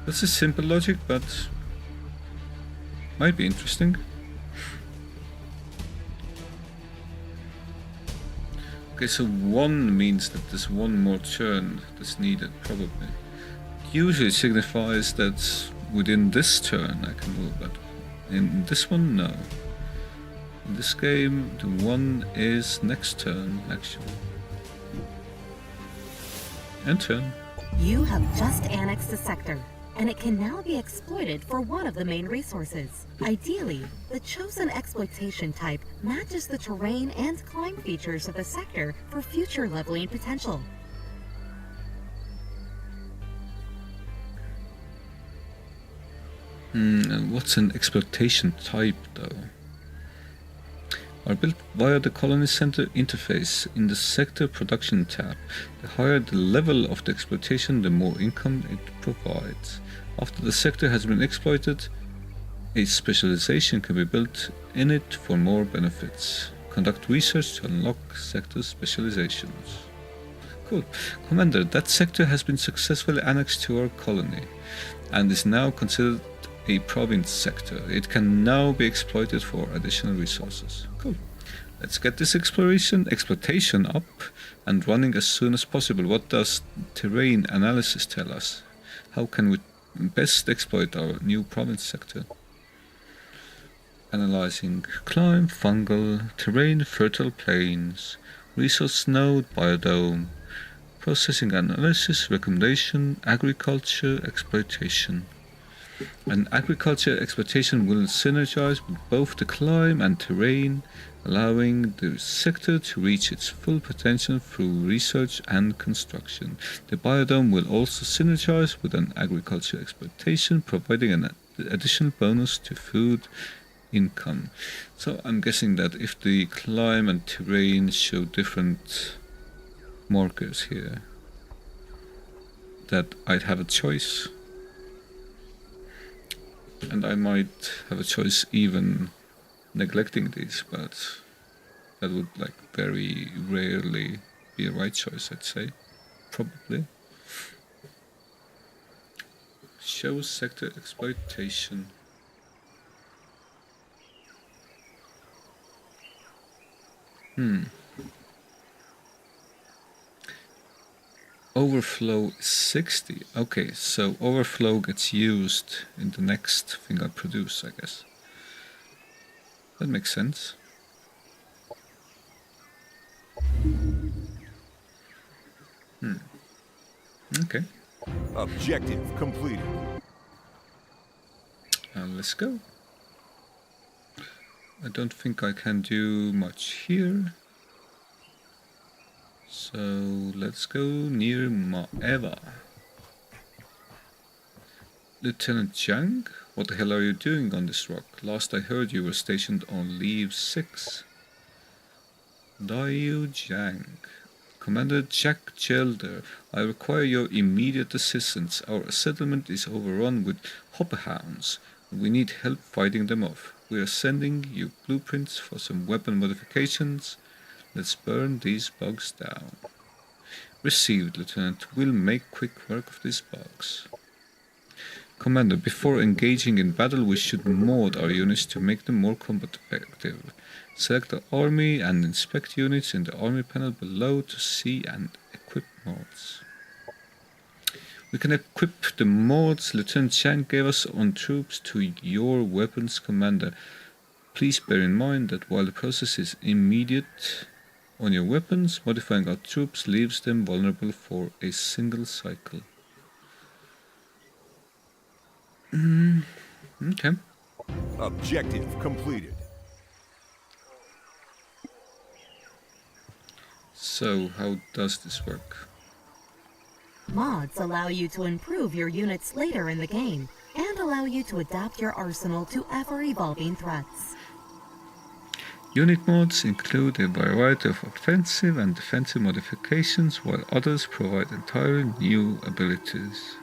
That's a simple logic, but might be interesting. Okay, so 1 means that there's 1 more turn that's needed, probably. Usually signifies that within this turn I can move, but in this one, no. In this game, the 1 is next turn, actually. End turn. You have just annexed a sector, and it can now be exploited for one of the main resources. Ideally, the chosen exploitation type matches the terrain and climb features of the sector for future leveling potential. And what's an exploitation type, though? Are built via the Colony Center interface in the Sector Production tab. The higher the level of the exploitation, the more income it provides. After the sector has been exploited, a specialization can be built in it for more benefits. Conduct research to unlock sector specializations. Cool. Commander, that sector has been successfully annexed to our colony and is now considered a province sector. It can now be exploited for additional resources. Cool. Let's get this exploitation up and running as soon as possible. What does terrain analysis tell us? How can we best exploit our new province sector? Analyzing climb, fungal, terrain, fertile plains, resource node, biodome, processing analysis, recommendation, agriculture, exploitation. And agriculture exploitation will synergize with both the climb and terrain, allowing the sector to reach its full potential through research and construction. The biodome will also synergize with an agriculture exploitation, providing an additional bonus to food income. So I'm guessing that if the climb and terrain show different markers here, that I'd have a choice. And I might have a choice even neglecting these, but that would like very rarely be a right choice, I'd say. Probably. Show sector exploitation. Overflow 60. Okay, so overflow gets used in the next thing I produce, I guess. That makes sense. Okay. Objective completed. Let's go. I don't think I can do much here. So let's go near Maeva. Lieutenant Jiang, what the hell are you doing on this rock? Last I heard you were stationed on Leave 6. Dayu Jiang. Commander Jack Gelder, I require your immediate assistance. Our settlement is overrun with hopperhounds, and we need help fighting them off. We are sending you blueprints for some weapon modifications. Let's burn these bugs down. Received, Lieutenant. We'll make quick work of these bugs. Commander, before engaging in battle, we should mod our units to make them more combat effective. Select the army and inspect units in the army panel below to see and equip mods. We can equip the mods Lieutenant Chang gave us on troops to your weapons, Commander. Please bear in mind that while the process is immediate on your weapons, modifying our troops leaves them vulnerable for a single cycle. Okay. Objective completed. So, how does this work? Mods allow you to improve your units later in the game, and allow you to adapt your arsenal to ever-evolving threats. Unit mods include a variety of offensive and defensive modifications, while others provide entirely new abilities.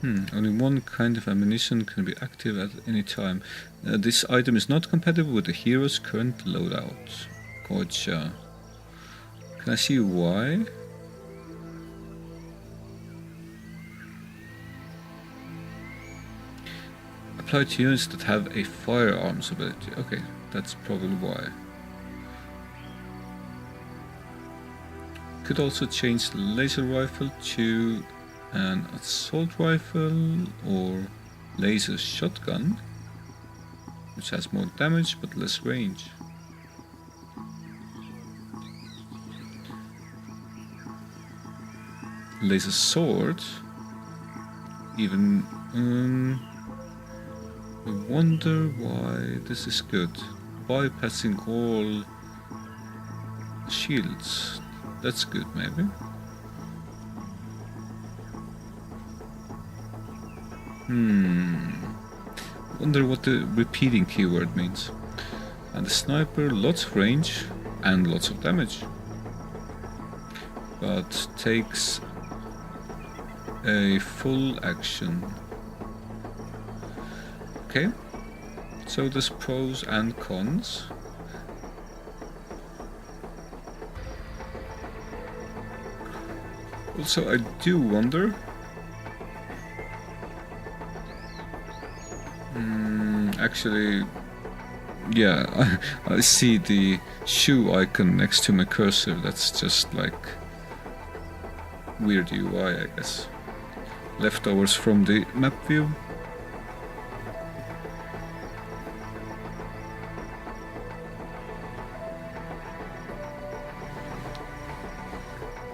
Only one kind of ammunition can be active at any time. This item is not compatible with the hero's current loadout. Gotcha. Can I see why? Apply to units that have a firearms ability. Okay, that's probably why. Could also change the laser rifle to an assault rifle or laser shotgun, which has more damage but less range. Laser sword, even I wonder why this is good. Bypassing all shields, that's good maybe. Wonder what the repeating keyword means. And the sniper, lots of range and lots of damage, but takes a full action. Okay, so there's pros and cons. Also, I do wonder. Actually, yeah, I see the shoe icon next to my cursor. That's just like weird UI, I guess. Leftovers from the map view.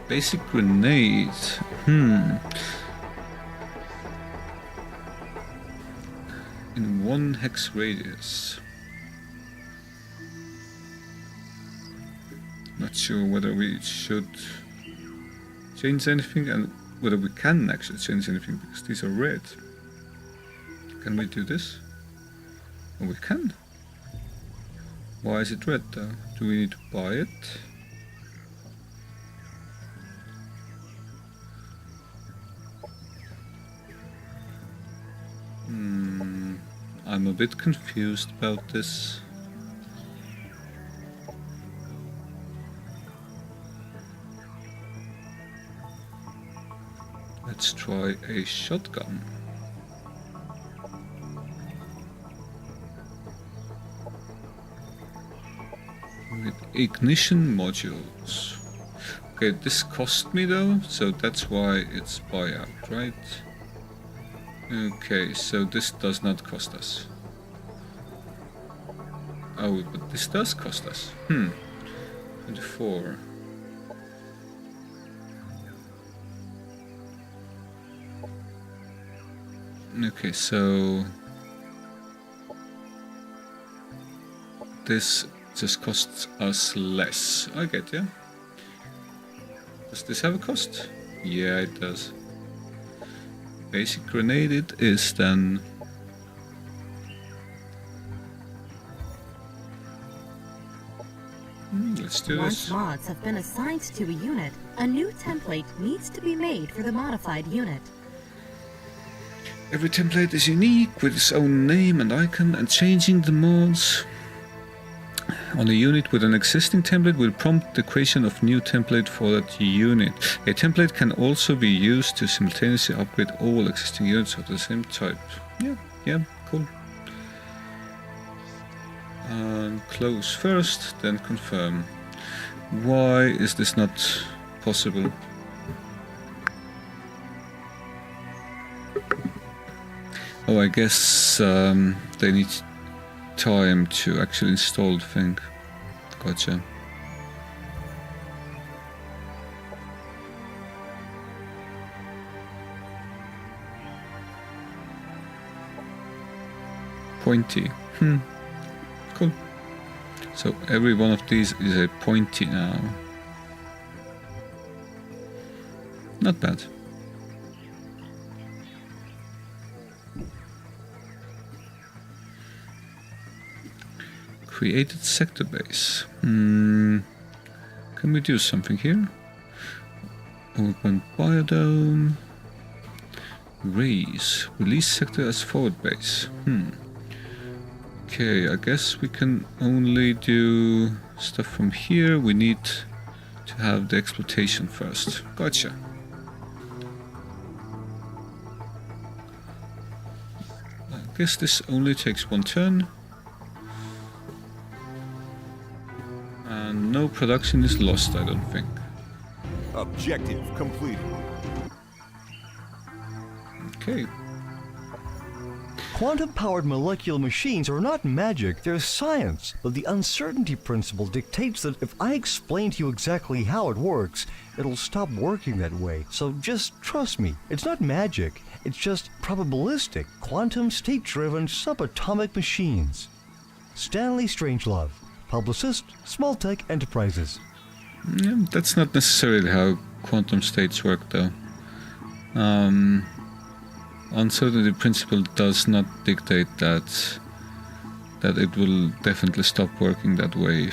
Basic grenade. In 1 hex radius. Not sure whether we should change anything and whether we can actually change anything, because these are red. Can we do this? Oh, we can. Why is it red though? Do we need to buy it? I'm a bit confused about this. Let's try a shotgun. With ignition modules. Okay, this cost me though, so that's why it's buyout, right? Okay, so this does not cost us. Oh, but this does cost us. 24. Okay, so this just costs us less. I get ya. Does this have a cost? Yeah, it does. Basic grenade it is then. Let's do Once this. mods have been assigned to a unit, a new template needs to be made for the modified unit. Every template is unique with its own name and icon, and changing the mods on a unit with an existing template will prompt the creation of new template for that unit. A template can also be used to simultaneously upgrade all existing units of the same type. Yeah, cool. Close first, then confirm. Why is this not possible? Oh, I guess they need time to actually install the thing. Gotcha. Pointy. Cool. So every one of these is a pointy now. Not bad. Created sector base. Can we do something here? Open biodome. Raise. Release sector as forward base. Okay, I guess we can only do stuff from here. We need to have the exploitation first. Gotcha. I guess this only takes one turn. And no production is lost, I don't think. Objective completed. Okay. Quantum-powered molecular machines are not magic, they're science. But the uncertainty principle dictates that if I explain to you exactly how it works, it'll stop working that way. So just trust me. It's not magic, it's just probabilistic, quantum state-driven subatomic machines. Stanley Strangelove, publicist, Smalltech Enterprises. Yeah, that's not necessarily how quantum states work, though. Uncertainty principle does not dictate that it will definitely stop working that way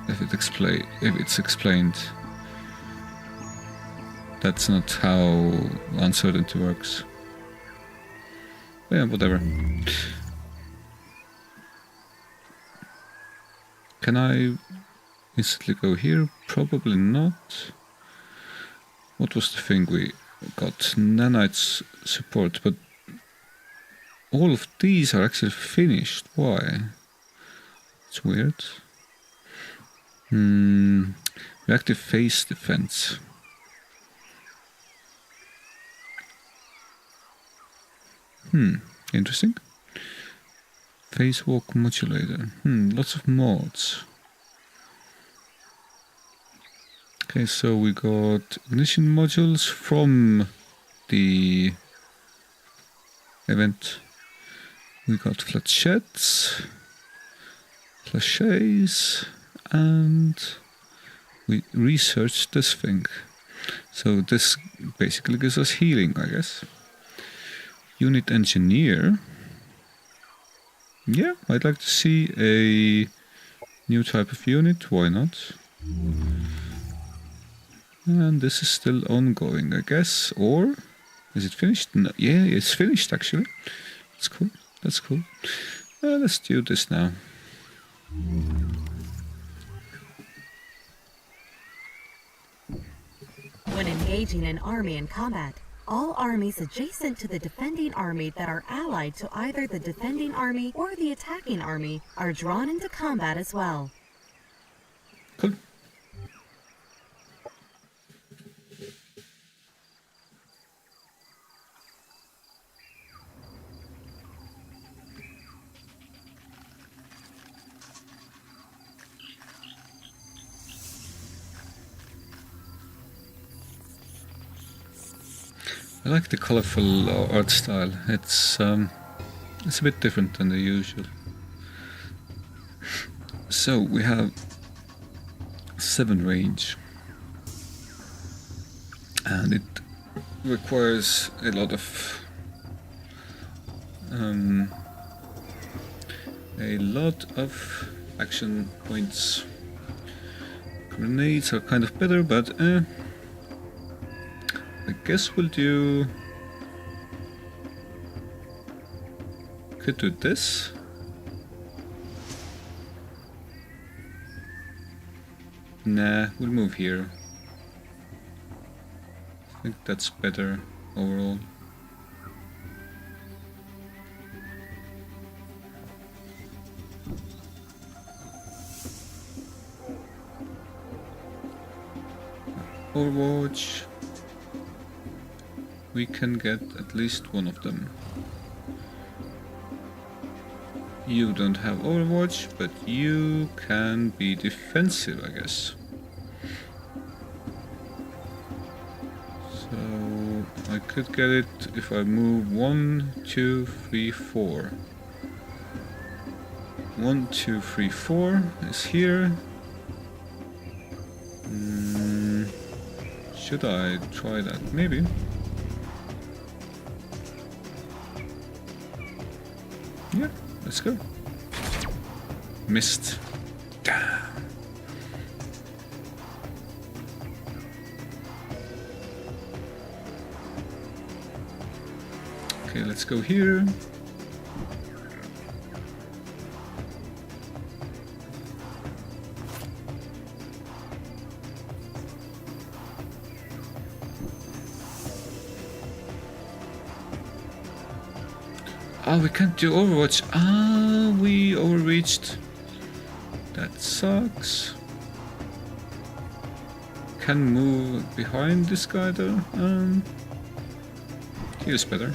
if it's explained. That's not how uncertainty works. Yeah, whatever. Can I instantly go here? Probably not. What was the thing we got? Nanites support, but all of these are actually finished. Why? It's weird. Reactive phase defense. Interesting. Phase walk modulator. Lots of mods. Okay, so we got ignition modules from the event. We got flatchets, flashets, and we researched this thing. So this basically gives us healing, I guess. Unit engineer. Yeah, I'd like to see a new type of unit. Why not? And this is still ongoing, I guess. Or is it finished? No, yeah, it's finished actually. That's cool. That's cool. Let's do this now. When engaging an army in combat, all armies adjacent to the defending army that are allied to either the defending army or the attacking army are drawn into combat as well. Cool. I like the colorful art style. It's a bit different than the usual. So we have 7 range, and it requires a lot of action points. Grenades are kind of better, but I guess we'll do... Could do this. Nah, we'll move here. I think that's better overall. Overwatch. We can get at least one of them. You don't have Overwatch, but you can be defensive, I guess. So I could get it if I move 1, 2, 3, 4. 1, 2, 3, 4 is here. Should I try that? Maybe. Yeah, let's go. Missed. Damn. let's go here. Ah, we can't do Overwatch. Ah, we overreached. That sucks. Can move behind this guy though. Here's better.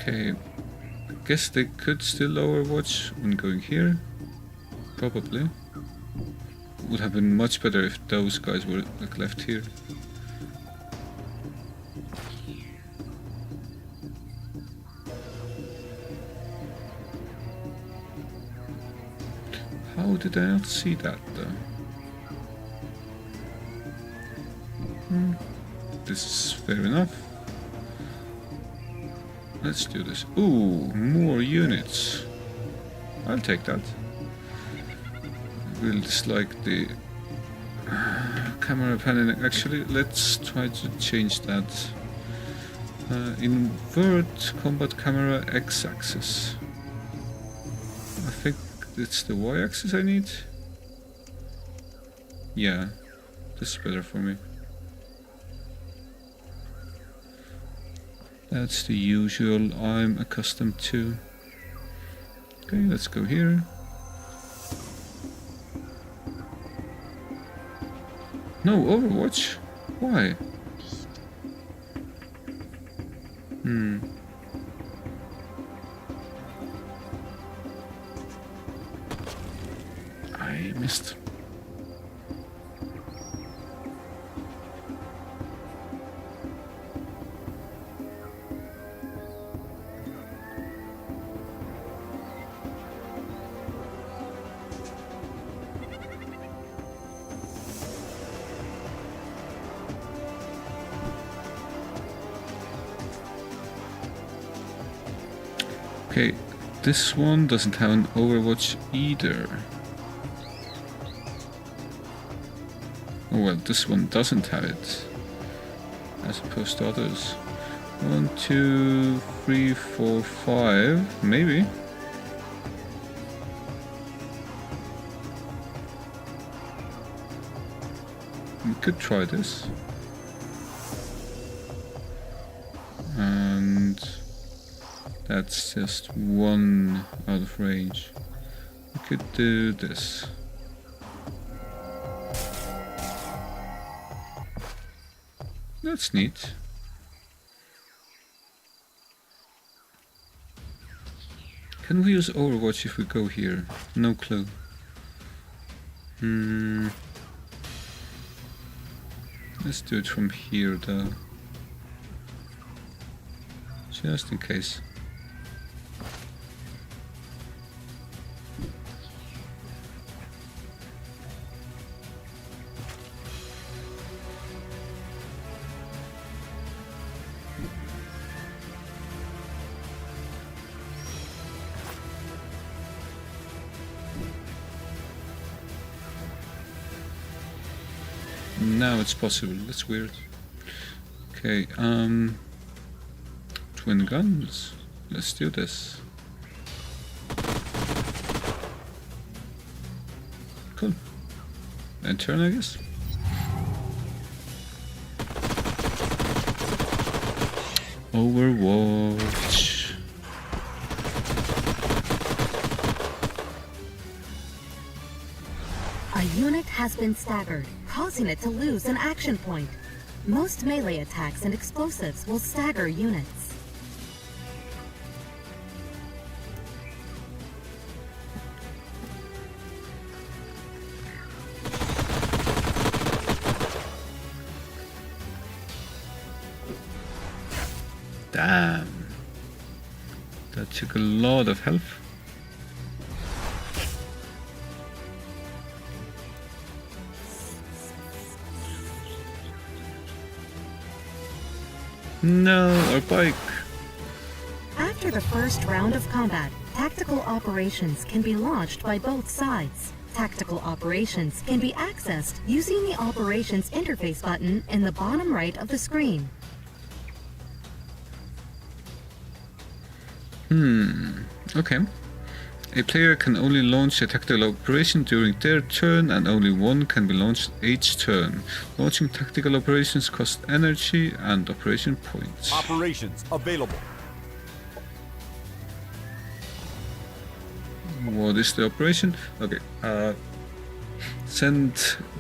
Okay, I guess they could still Overwatch when going here. Probably. Would have been much better if those guys were like left here. How did I not see that though? This is fair enough. Let's do this. Ooh, more units. I'll take that. Will dislike the camera panning. Actually, let's try to change that. Invert combat camera x-axis. I think it's the y-axis I need. Yeah, this is better for me. That's the usual I'm accustomed to. Okay, let's go here. No Overwatch? Why? I missed. Okay, this one doesn't have an Overwatch either. Oh well, this one doesn't have it, as opposed to others. 1, 2, 3, 4, 5, maybe. We could try this. And that's just one out of range. We could do this. That's neat. Can we use Overwatch if we go here? No clue. Let's do it from here though. Just in case. Now it's possible. That's weird. Okay, twin guns. Let's do this. Cool. And turn, I guess. Overwatch. A unit has been staggered, causing it to lose an action point. Most melee attacks and explosives will stagger units. Damn. That took a lot of health. No, our bike. After the first round of combat, tactical operations can be launched by both sides. Tactical operations can be accessed using the Operations Interface button in the bottom right of the screen. Okay. A player can only launch a tactical operation during their turn, and only one can be launched each turn. Launching tactical operations cost energy and operation points. Operations available. What is the operation? Okay. Send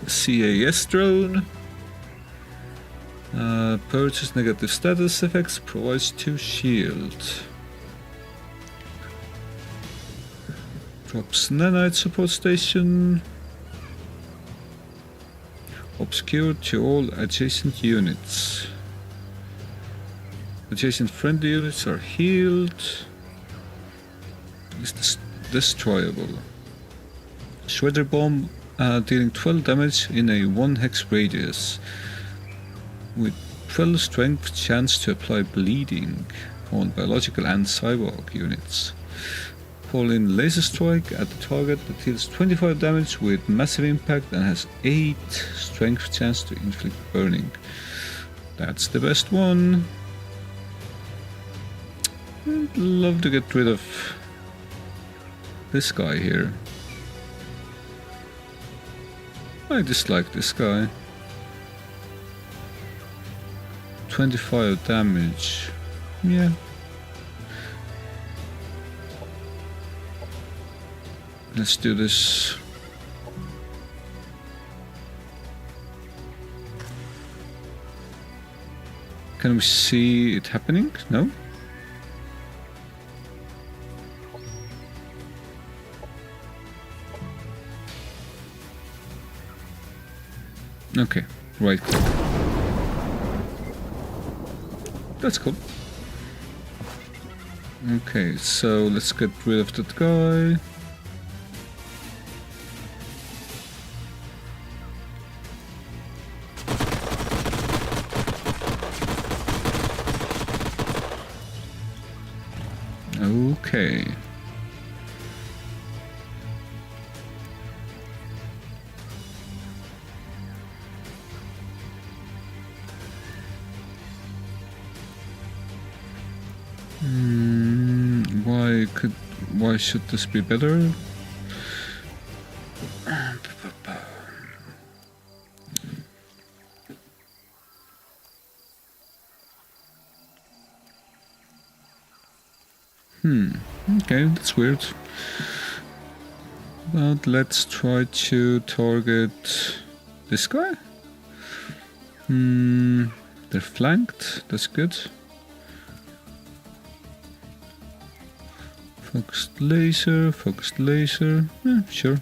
CAS drone. Purchase negative status effects. Provides 2 shield. Drops nanite support station. Obscure to all adjacent units. Adjacent friendly units are healed. Is this destroyable? Shredder bomb dealing 12 damage in a 1 hex radius. With 12 strength chance to apply bleeding on biological and cyborg units. Fall in laser strike at the target that deals 25 damage with massive impact and has 8 strength chance to inflict burning. That's the best one. I'd love to get rid of this guy here. I dislike this guy. 25 damage. Yeah. Let's do this. Can we see it happening? No? Okay, right click. That's cool. Okay, so let's get rid of that guy. Okay. Why should this be better? Okay, that's weird. But let's try to target this guy. They're flanked, that's good. Focused laser, yeah, sure.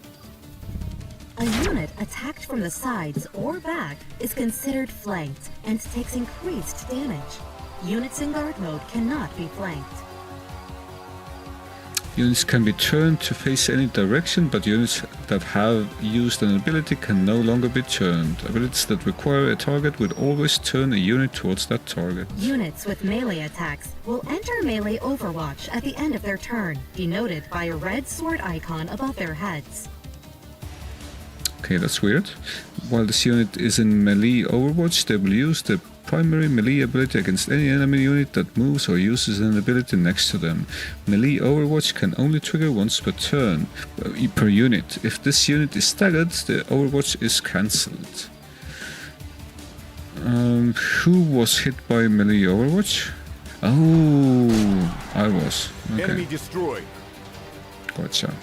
A unit attacked from the sides or back is considered flanked and takes increased damage. Units in guard mode cannot be flanked. Units can be turned to face any direction, but units that have used an ability can no longer be turned. Abilities that require a target will always turn a unit towards that target. Units with melee attacks will enter melee overwatch at the end of their turn, denoted by a red sword icon above their heads. Okay, that's weird. While this unit is in melee overwatch, they will use the primary melee ability against any enemy unit that moves or uses an ability next to them. Melee overwatch can only trigger once per turn, per unit. If this unit is staggered, the overwatch is cancelled. Who was hit by melee overwatch? Oh, I was. Okay. Enemy destroyed. Gotcha.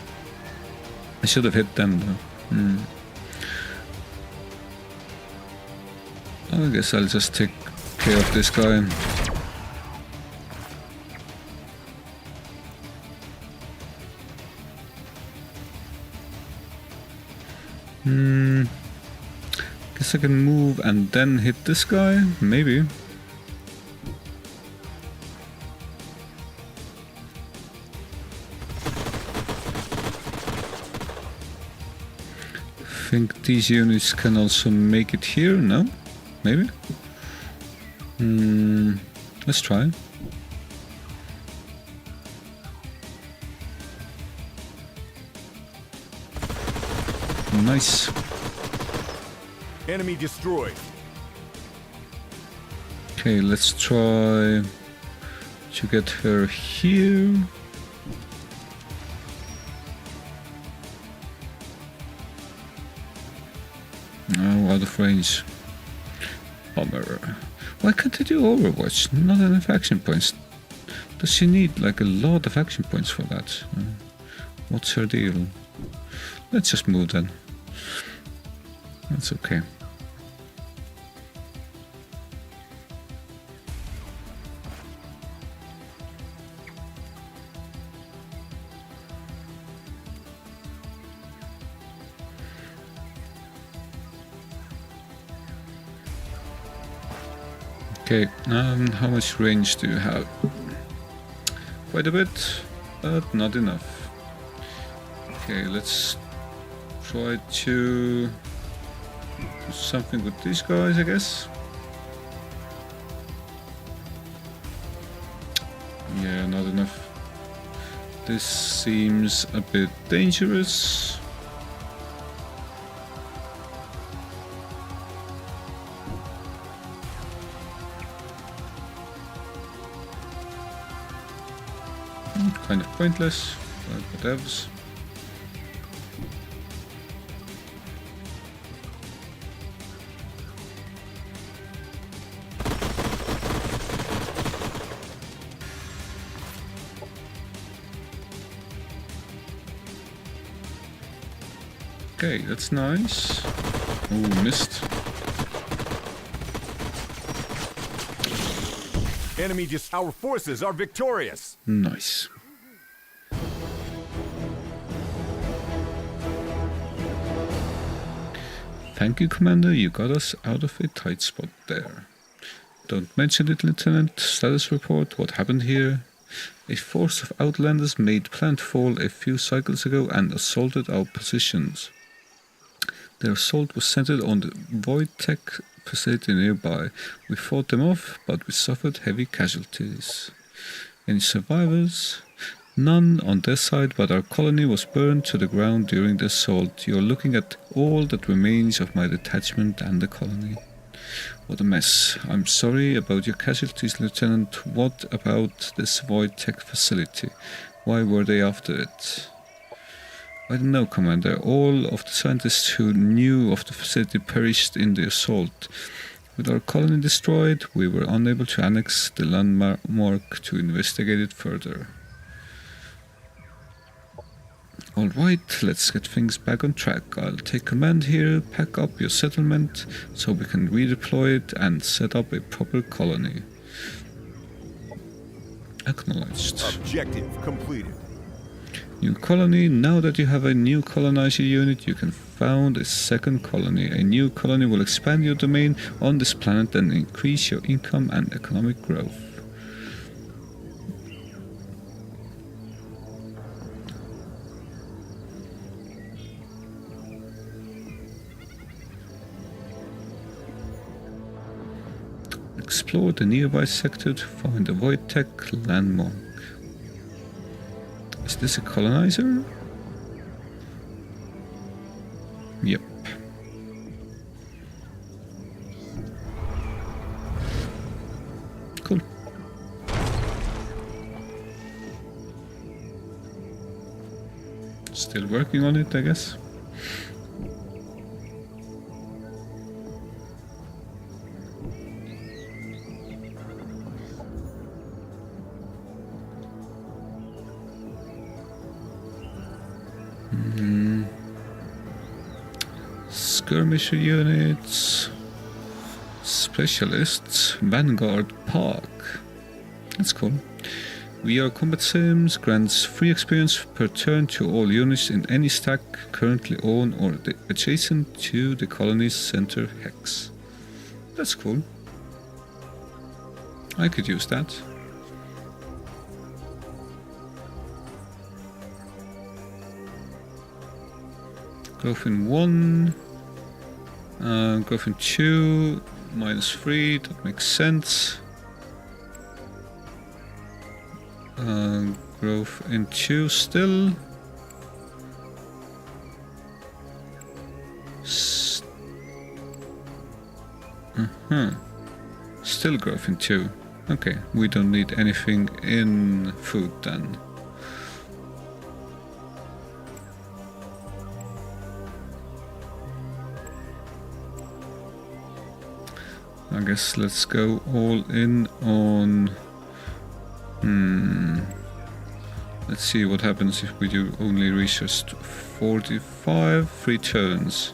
I should have hit them though. I guess I'll just take care of this guy. Guess I can move and then hit this guy, maybe. Think these units can also make it here? No? Maybe? Let's try. Nice. Enemy destroyed. Okay, let's try to get her here. Oh, out of range. Bummer. Why can't I do Overwatch? Not enough action points. Does she need like a lot of action points for that? What's her deal? Let's just move then. That's okay. Okay, how much range do you have? Quite a bit, but not enough. Okay, let's try to do something with these guys, I guess. Yeah, not enough. This seems a bit dangerous. Kind of pointless, but whatevs. Okay, that's nice. Oh, missed. Our forces are victorious. Nice. Thank you, Commander. You got us out of a tight spot there. Don't mention it, Lieutenant. Status report. What happened here? A force of Outlanders made Planetfall a few cycles ago and assaulted our positions. Their assault was centered on the Void Tech facility nearby. We fought them off, but we suffered heavy casualties. Any survivors? None on their side, but our colony was burned to the ground during the assault. You're looking at all that remains of my detachment and the colony. What a mess. I'm sorry about your casualties, Lieutenant. What about this Void Tech facility? Why were they after it? I don't know, Commander. All of the scientists who knew of the facility perished in the assault. With our colony destroyed, we were unable to annex the landmark to investigate it further. Alright, let's get things back on track. I'll take command here, pack up your settlement, so we can redeploy it and set up a proper colony. Acknowledged. Objective completed. New colony. Now that you have a new colonizer unit, you can found a second colony. A new colony will expand your domain on this planet and increase your income and economic growth. Explore the nearby sector to find a Void Tech landmark. Is this a colonizer? Yep. Cool. Still working on it, I guess. Skirmisher units, specialists, Vanguard Park. That's cool. VR Combat Sims grants free experience per turn to all units in any stack currently on or adjacent to the colony's center hex. That's cool. I could use that. Growth 1. Growth 2, -3, that makes sense. Growth in 2 still. Still growth in 2. Okay, we don't need anything in food then. I guess let's go all in on... Let's see what happens if we do only research 45, 3 turns.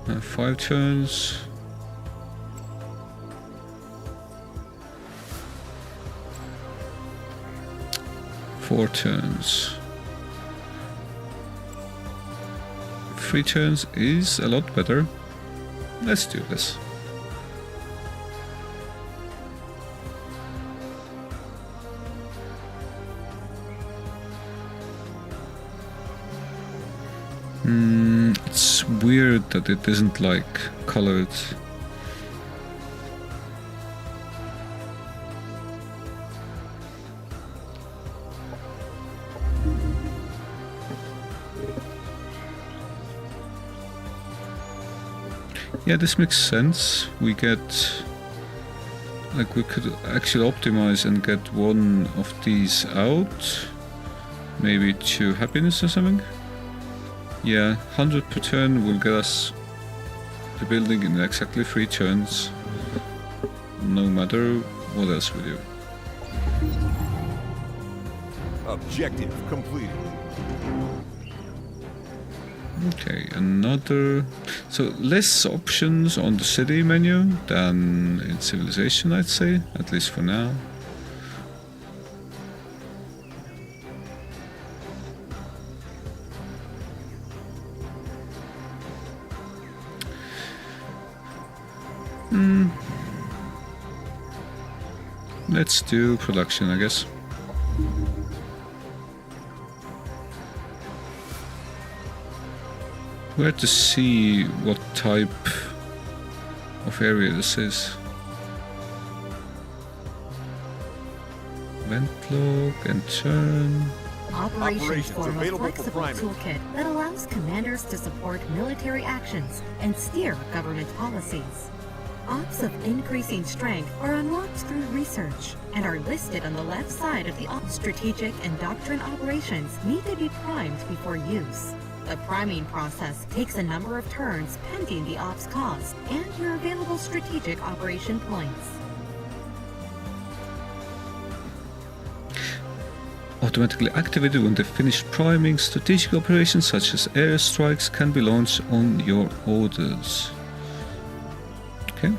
5 turns. Four turns. 3 turns is a lot better. Let's do this. It's weird that it isn't like colored. Yeah, this makes sense. We get... like, we could actually optimize and get one of these out. Maybe to happiness or something. Yeah, 100 per turn will get us the building in exactly 3 turns. No matter what else we do. Objective completed. Okay, another... so less options on the city menu than in civilization, I'd say, at least for now. Let's do production, I guess. We have to see what type of area this is. Vent log and turn. Operations form a available for flexible priming. toolkit that allows commanders to support military actions and steer government policies. Ops of increasing strength are unlocked through research and are listed on the left side of the strategic and doctrine operations need to be primed before use. The priming process takes a number of turns pending the ops cost and your available strategic operation points. Automatically activated when they finish priming. Strategic operations such as airstrikes can be launched on your orders. Okay.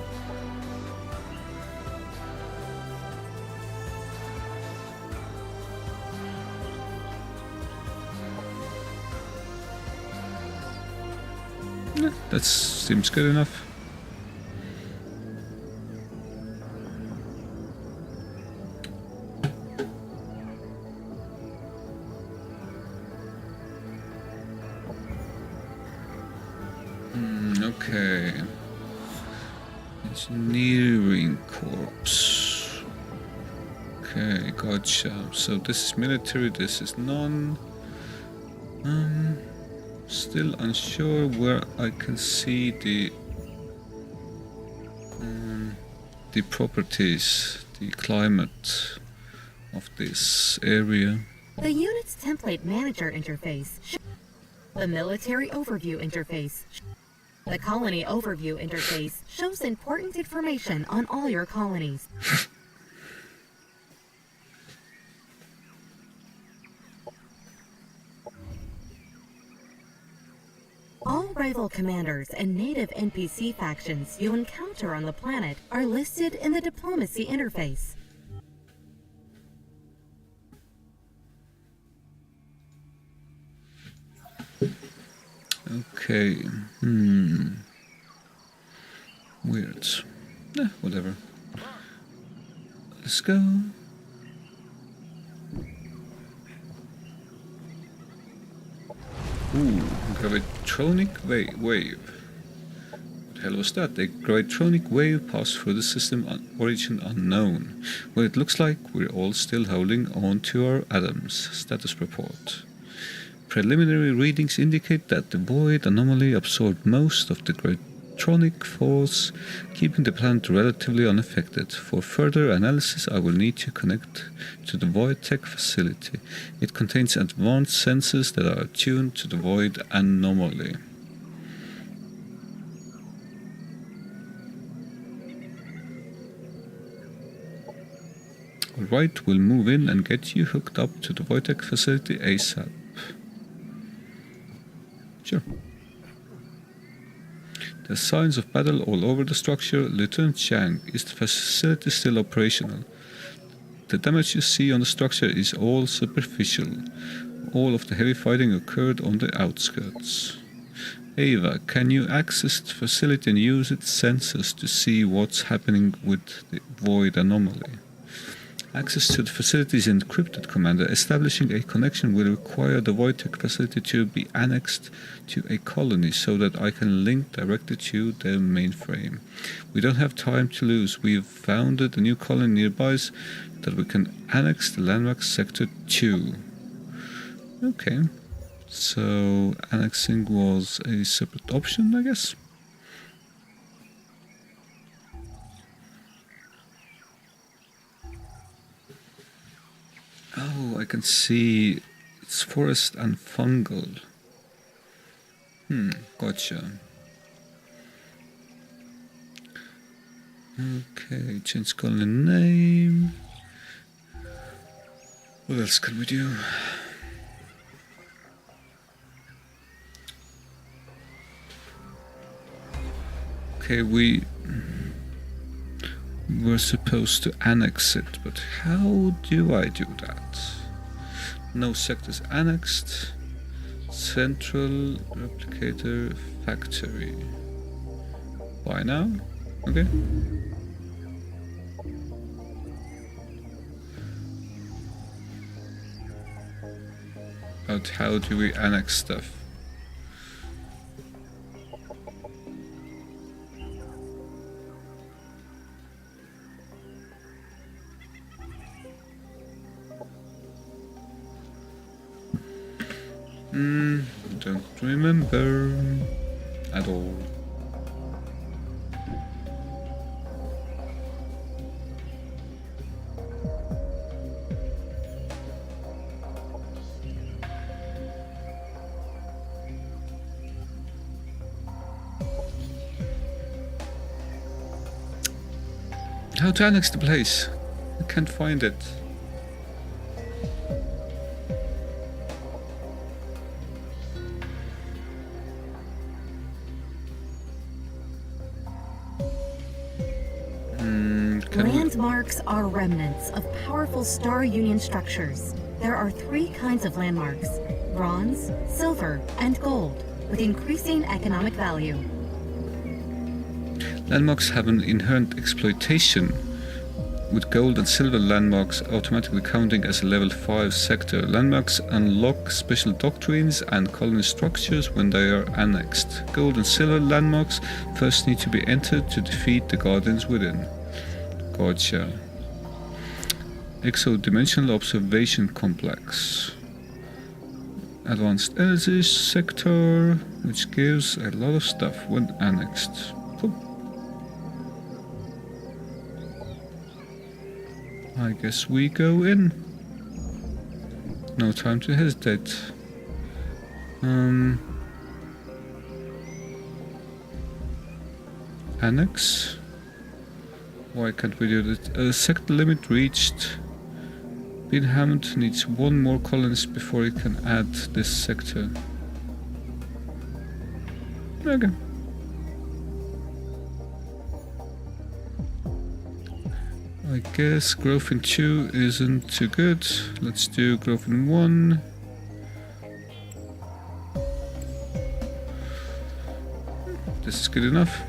Yeah, that seems good enough. Okay. Engineering Corps. Okay, gotcha. So this is military, this is none. Still unsure where I can see the properties, the climate of this area. The unit's template manager interface, the military overview interface, the colony overview interface shows important information on all your colonies. All rival commanders and native NPC factions you encounter on the planet are listed in the diplomacy interface. Okay. Weird. Whatever. Let's go. Ooh, gravitronic wave. What the hell was that? A gravitonic wave passed through the system, origin unknown. Well, it looks like we're all still holding on to our atoms. Status report. Preliminary readings indicate that the void anomaly absorbed most of the gravitonic force, keeping the planet relatively unaffected. For further analysis, I will need to connect to the Void Tech facility. It contains advanced sensors that are attuned to the void anomaly. Alright, we'll move in and get you hooked up to the Void Tech facility ASAP. Sure. There's signs of battle all over the structure. Lieutenant Chang, is the facility still operational? The damage you see on the structure is all superficial. All of the heavy fighting occurred on the outskirts. Ava, can you access the facility and use its sensors to see what's happening with the void anomaly? Access to the facility is encrypted, Commander. Establishing a connection will require the Void Tech facility to be annexed to a colony so that I can link directly to the mainframe. We don't have time to lose. We've founded a new colony nearby that we can annex the landmark Sector 2. Okay. So, annexing was a separate option, I guess? Oh, I can see it's forest and fungal. Gotcha. Okay, change colony name. What else can we do? Okay, we're supposed to annex it, but how do I do that? No sectors annexed. Central replicator factory. Why now? Okay. But how do we annex stuff? Don't remember at all. How to annex the place? I can't find it. Landmarks are remnants of powerful Star Union structures. There are 3 kinds of landmarks: bronze, silver, and gold, with increasing economic value. Landmarks have an inherent exploitation, with gold and silver landmarks automatically counting as a level 5 sector. Landmarks unlock special doctrines and colony structures when they are annexed. Gold and silver landmarks first need to be entered to defeat the guardians within. Gotcha. Exodimensional observation complex. Advanced energy sector, which gives a lot of stuff when annexed. Cool. I guess we go in. No time to hesitate. Annex. Why can't we do that? Sector limit reached. Bin Hammond needs 1 more colonist before he can add this sector. Okay. I guess growth in 2 isn't too good. Let's do growth in 1. This is good enough.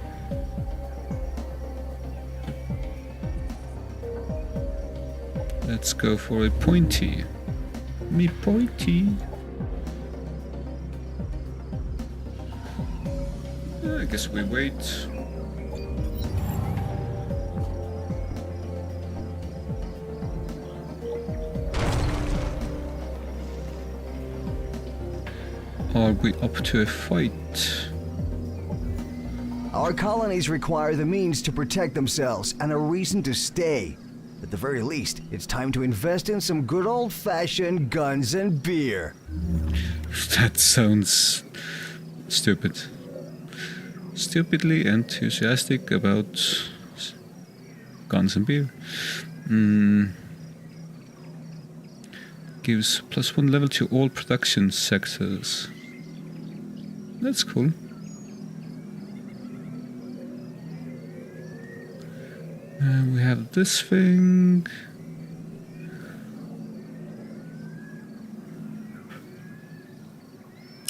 Let's go for a pointy. Me pointy. I guess we wait. Are we up to a fight? Our colonies require the means to protect themselves and a reason to stay. At the very least, it's time to invest in some good old-fashioned guns and beer. That sounds stupid. Stupidly enthusiastic about guns and beer. Gives +1 level to all production sectors. That's cool. We have this thing.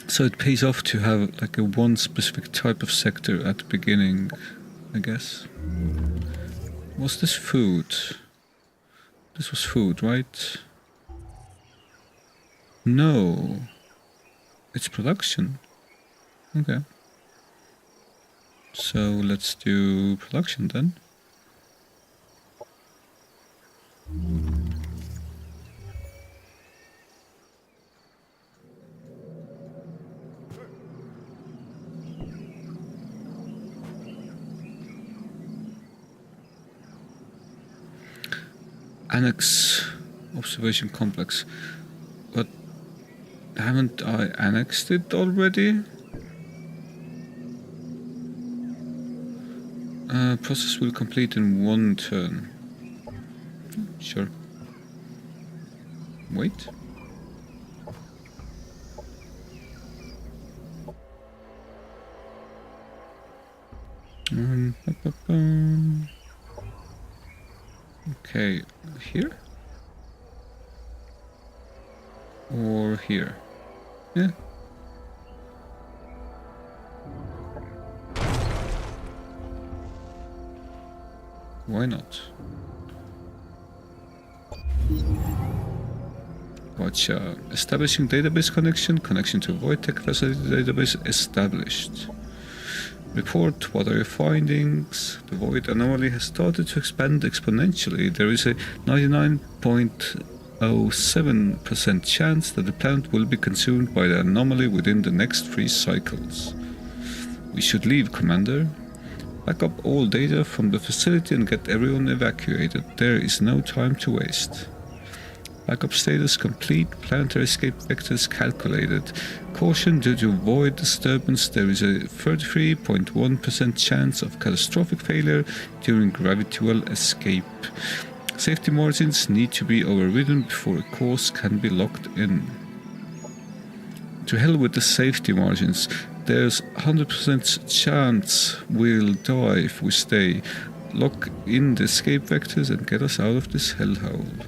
So it pays off to have like a one specific type of sector at the beginning, I guess. Was this food? This was food, right? No. It's production. Okay. So let's do production then. Annex observation complex. But haven't I annexed it already? Process will complete in 1 turn. Sure. Wait. Okay, here? Or here? Yeah. Why not? Gotcha. Establishing database connection. Connection to Void Tech Facility database established. Report, what are your findings? The Void anomaly has started to expand exponentially. There is a 99.07% chance that the planet will be consumed by the anomaly within the next 3 cycles. We should leave, Commander. Back up all data from the facility and get everyone evacuated. There is no time to waste. Backup status complete. Planetary escape vectors calculated. Caution, due to void disturbance, there is a 33.1% chance of catastrophic failure during gravitual escape. Safety margins need to be overridden before a course can be locked in. To hell with the safety margins. There's 100% chance we'll die if we stay. Lock in the escape vectors and get us out of this hellhole.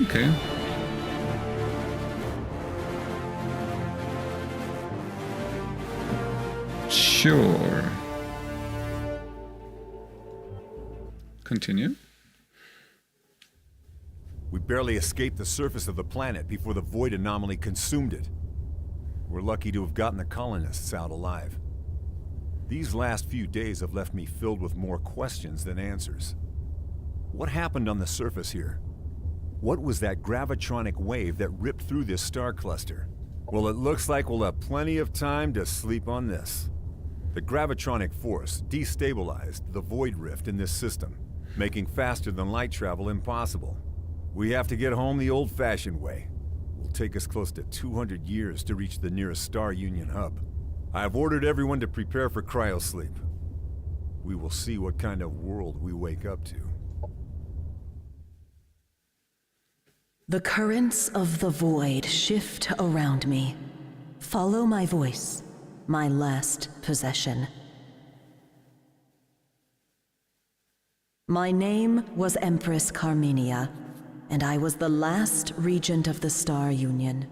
Okay. Sure. Continue. We barely escaped the surface of the planet before the void anomaly consumed it. We're lucky to have gotten the colonists out alive. These last few days have left me filled with more questions than answers. What happened on the surface here? What was that gravitronic wave that ripped through this star cluster? Well, it looks like we'll have plenty of time to sleep on this. The gravitronic force destabilized the void rift in this system, making faster than light travel impossible. We have to get home the old-fashioned way. It'll take us close to 200 years to reach the nearest Star Union hub. I have ordered everyone to prepare for cryosleep. We will see what kind of world we wake up to. The currents of the void shift around me. Follow my voice, my last possession. My name was Empress Carmenia, and I was the last regent of the Star Union.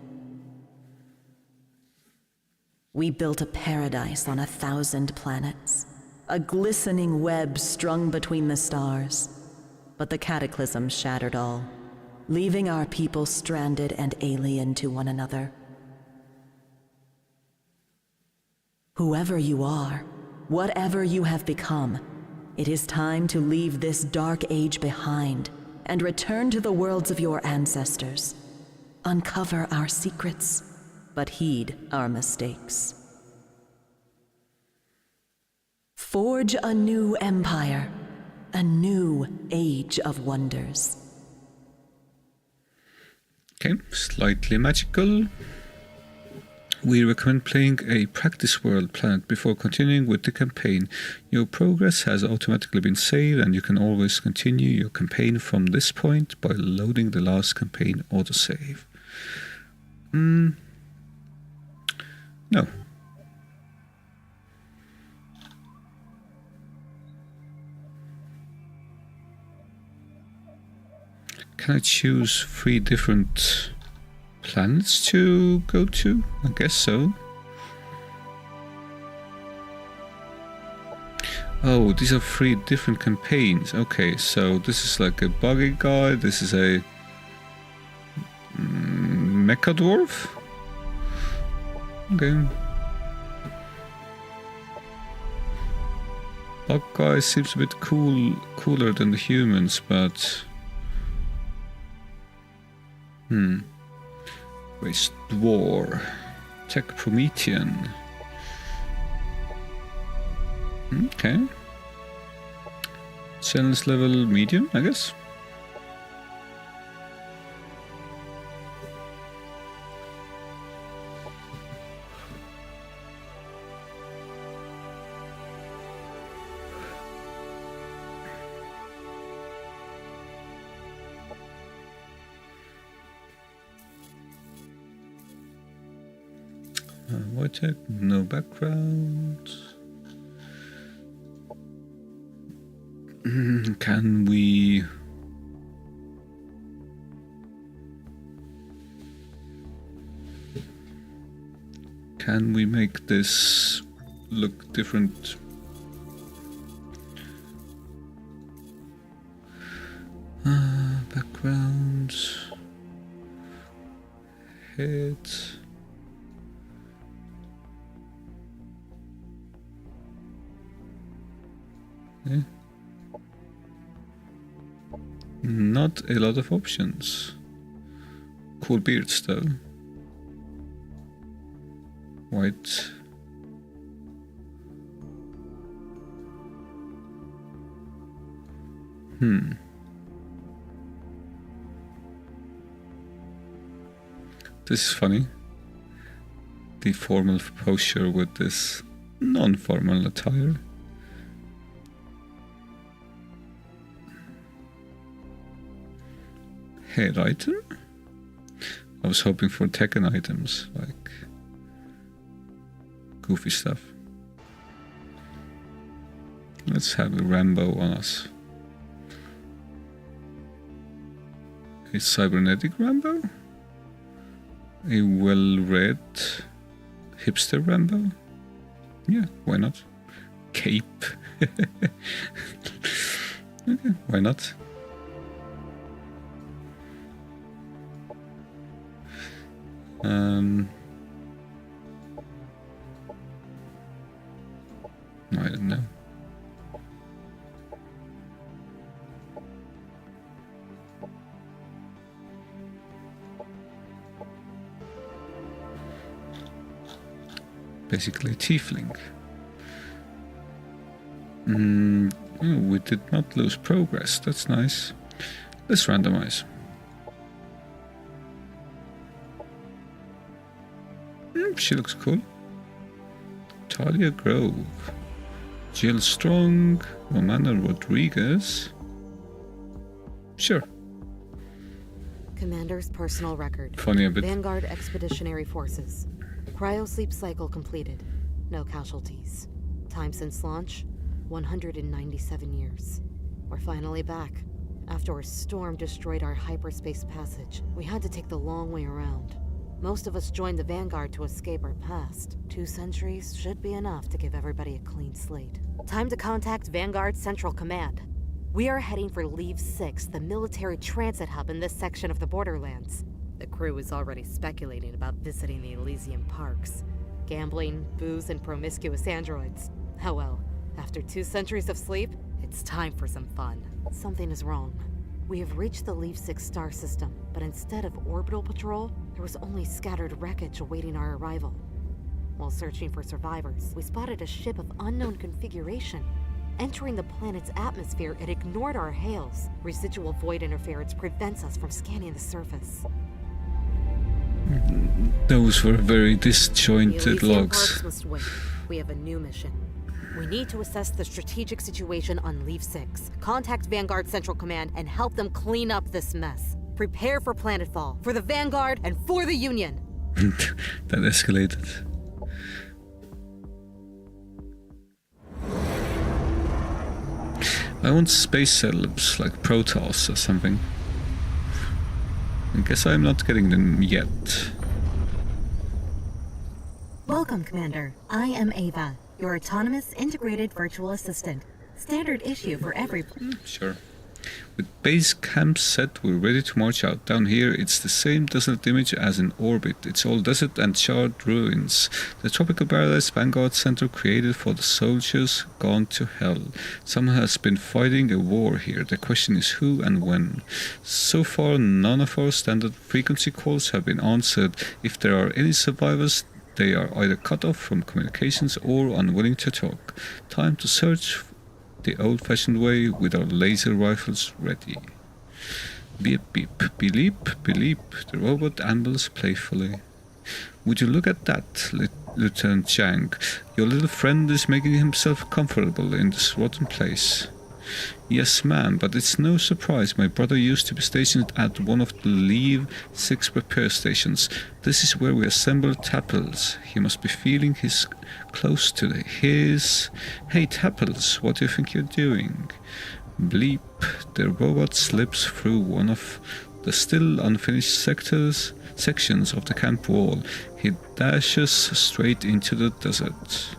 We built a paradise on 1,000 planets, a glistening web strung between the stars. But the cataclysm shattered all, leaving our people stranded and alien to one another. Whoever you are, whatever you have become, it is time to leave this dark age behind and return to the worlds of your ancestors. Uncover our secrets but heed our mistakes. Forge a new empire, a new age of wonders. Okay, slightly magical. We recommend playing a practice world planet before continuing with the campaign. Your progress has automatically been saved, and you can always continue your campaign from this point by loading the last campaign autosave. No. Can I choose 3 different planets to go to? I guess so. Oh, these are 3 different campaigns. Okay, so this is like a buggy guy. This is a mecha dwarf. Okay. Bug guy seems a bit cooler than the humans, but Race Dwarf, Tech Promethean. Okay. Challenge level medium, I guess. Wojtek, no background. Can we... make this look different? Background. Head. Okay. Not a lot of options. Cool beards though. White. This is funny. The formal posture with this non-formal attire. Head item? I was hoping for Tekken items, like goofy stuff. Let's have a Rambo on us. A cybernetic Rambo? A well-read hipster Rambo? Yeah, why not? Cape. Okay, why not? I don't know. Basically a tiefling. Oh, we did not lose progress. That's nice. Let's randomize. She looks cool. Talia Grove. Jill Strong. Romana Rodriguez. Sure. Commander's personal record. Funny a bit. Vanguard Expeditionary Forces. Cryosleep cycle completed. No casualties. Time since launch, 197 years. We're finally back. After a storm destroyed our hyperspace passage, we had to take the long way around. Most of us joined the Vanguard to escape our past. 2 centuries should be enough to give everybody a clean slate. Time to contact Vanguard Central Command. We are heading for Leave 6, the military transit hub in this section of the borderlands. The crew is already speculating about visiting the Elysian parks. Gambling, booze, and promiscuous androids. Oh well, after 2 centuries of sleep, it's time for some fun. Something is wrong. We have reached the Leave 6 star system, but instead of orbital patrol, There was only scattered wreckage awaiting our arrival. While searching for survivors, we spotted a ship of unknown configuration. Entering the planet's atmosphere, it ignored our hails. Residual void interference prevents us from scanning the surface. Those were very The disjointed Elysian logs. Parks must wait. We have a new mission. We need to assess the strategic situation on Leaf 6, contact Vanguard Central Command, and help them clean up this mess. Prepare for Planetfall, for the Vanguard, and for the Union! That escalated. I want space cells like Protoss or something. I guess I'm not getting them yet. Welcome, Commander. I am Ava, your autonomous integrated virtual assistant. Standard issue for every... Sure. With base camp set, we're ready to march out. Down here, it's the same desolate image as in orbit. It's all desert and charred ruins. The tropical paradise Vanguard Center created for the soldiers gone to hell. Someone has been fighting a war here. The question is who and when. So far, none of our standard frequency calls have been answered. If there are any survivors, they are either cut off from communications or unwilling to talk. Time to search the old-fashioned way with our laser rifles ready. Beep beep, beep beep, the robot ambles playfully. Would you look at that, Lieutenant Chang? Your little friend is making himself comfortable in this rotten place. Yes, ma'am, but it's no surprise. My brother used to be stationed at one of the Leave 6 repair stations. This is where we assemble Tapples. He must be feeling his close to his... Hey, Tapples, what do you think you're doing? Bleep. The robot slips through one of the still unfinished sections of the camp wall. He dashes straight into the desert.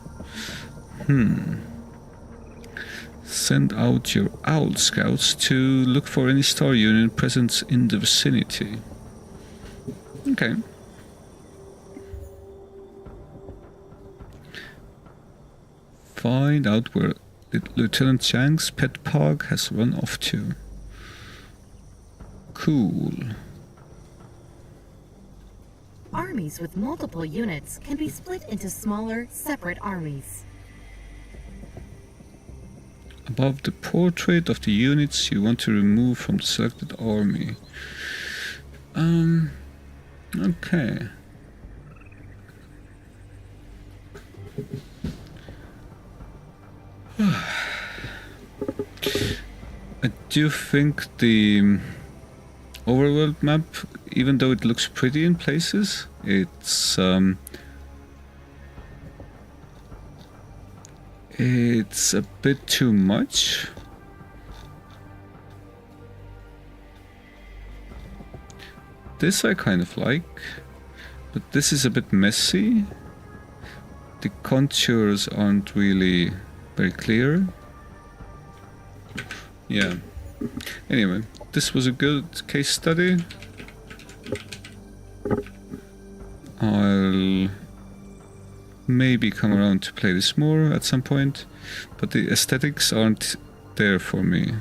Send out your owl scouts to look for any Star Union presence in the vicinity. Okay. Find out where Lieutenant Chang's pet pug has run off to. Cool. Armies with multiple units can be split into smaller, separate armies. Above the portrait of the units you want to remove from the selected army. Okay. I do think the overworld map, even though it looks pretty in places, it's a bit too much. This I kind of like, but this is a bit messy. The contours aren't really very clear. Yeah. Anyway, this was a good case study. I'll maybe come around to play this more at some point, but the aesthetics aren't there for me.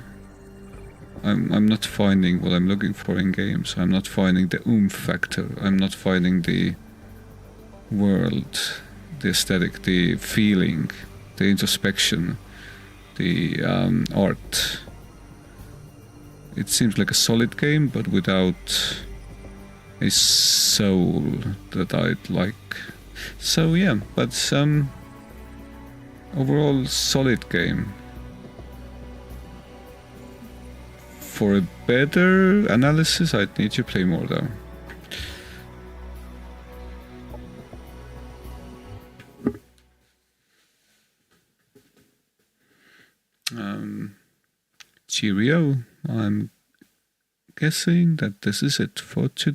I'm not finding what I'm looking for in games. I'm not finding the oomph factor. I'm not finding the world, the aesthetic, the feeling, the introspection, the art. It seems like a solid game, but without a soul that I'd like. So yeah, but overall solid game. For a better analysis, I'd need to play more though. Cheerio. I'm guessing that this is it for today.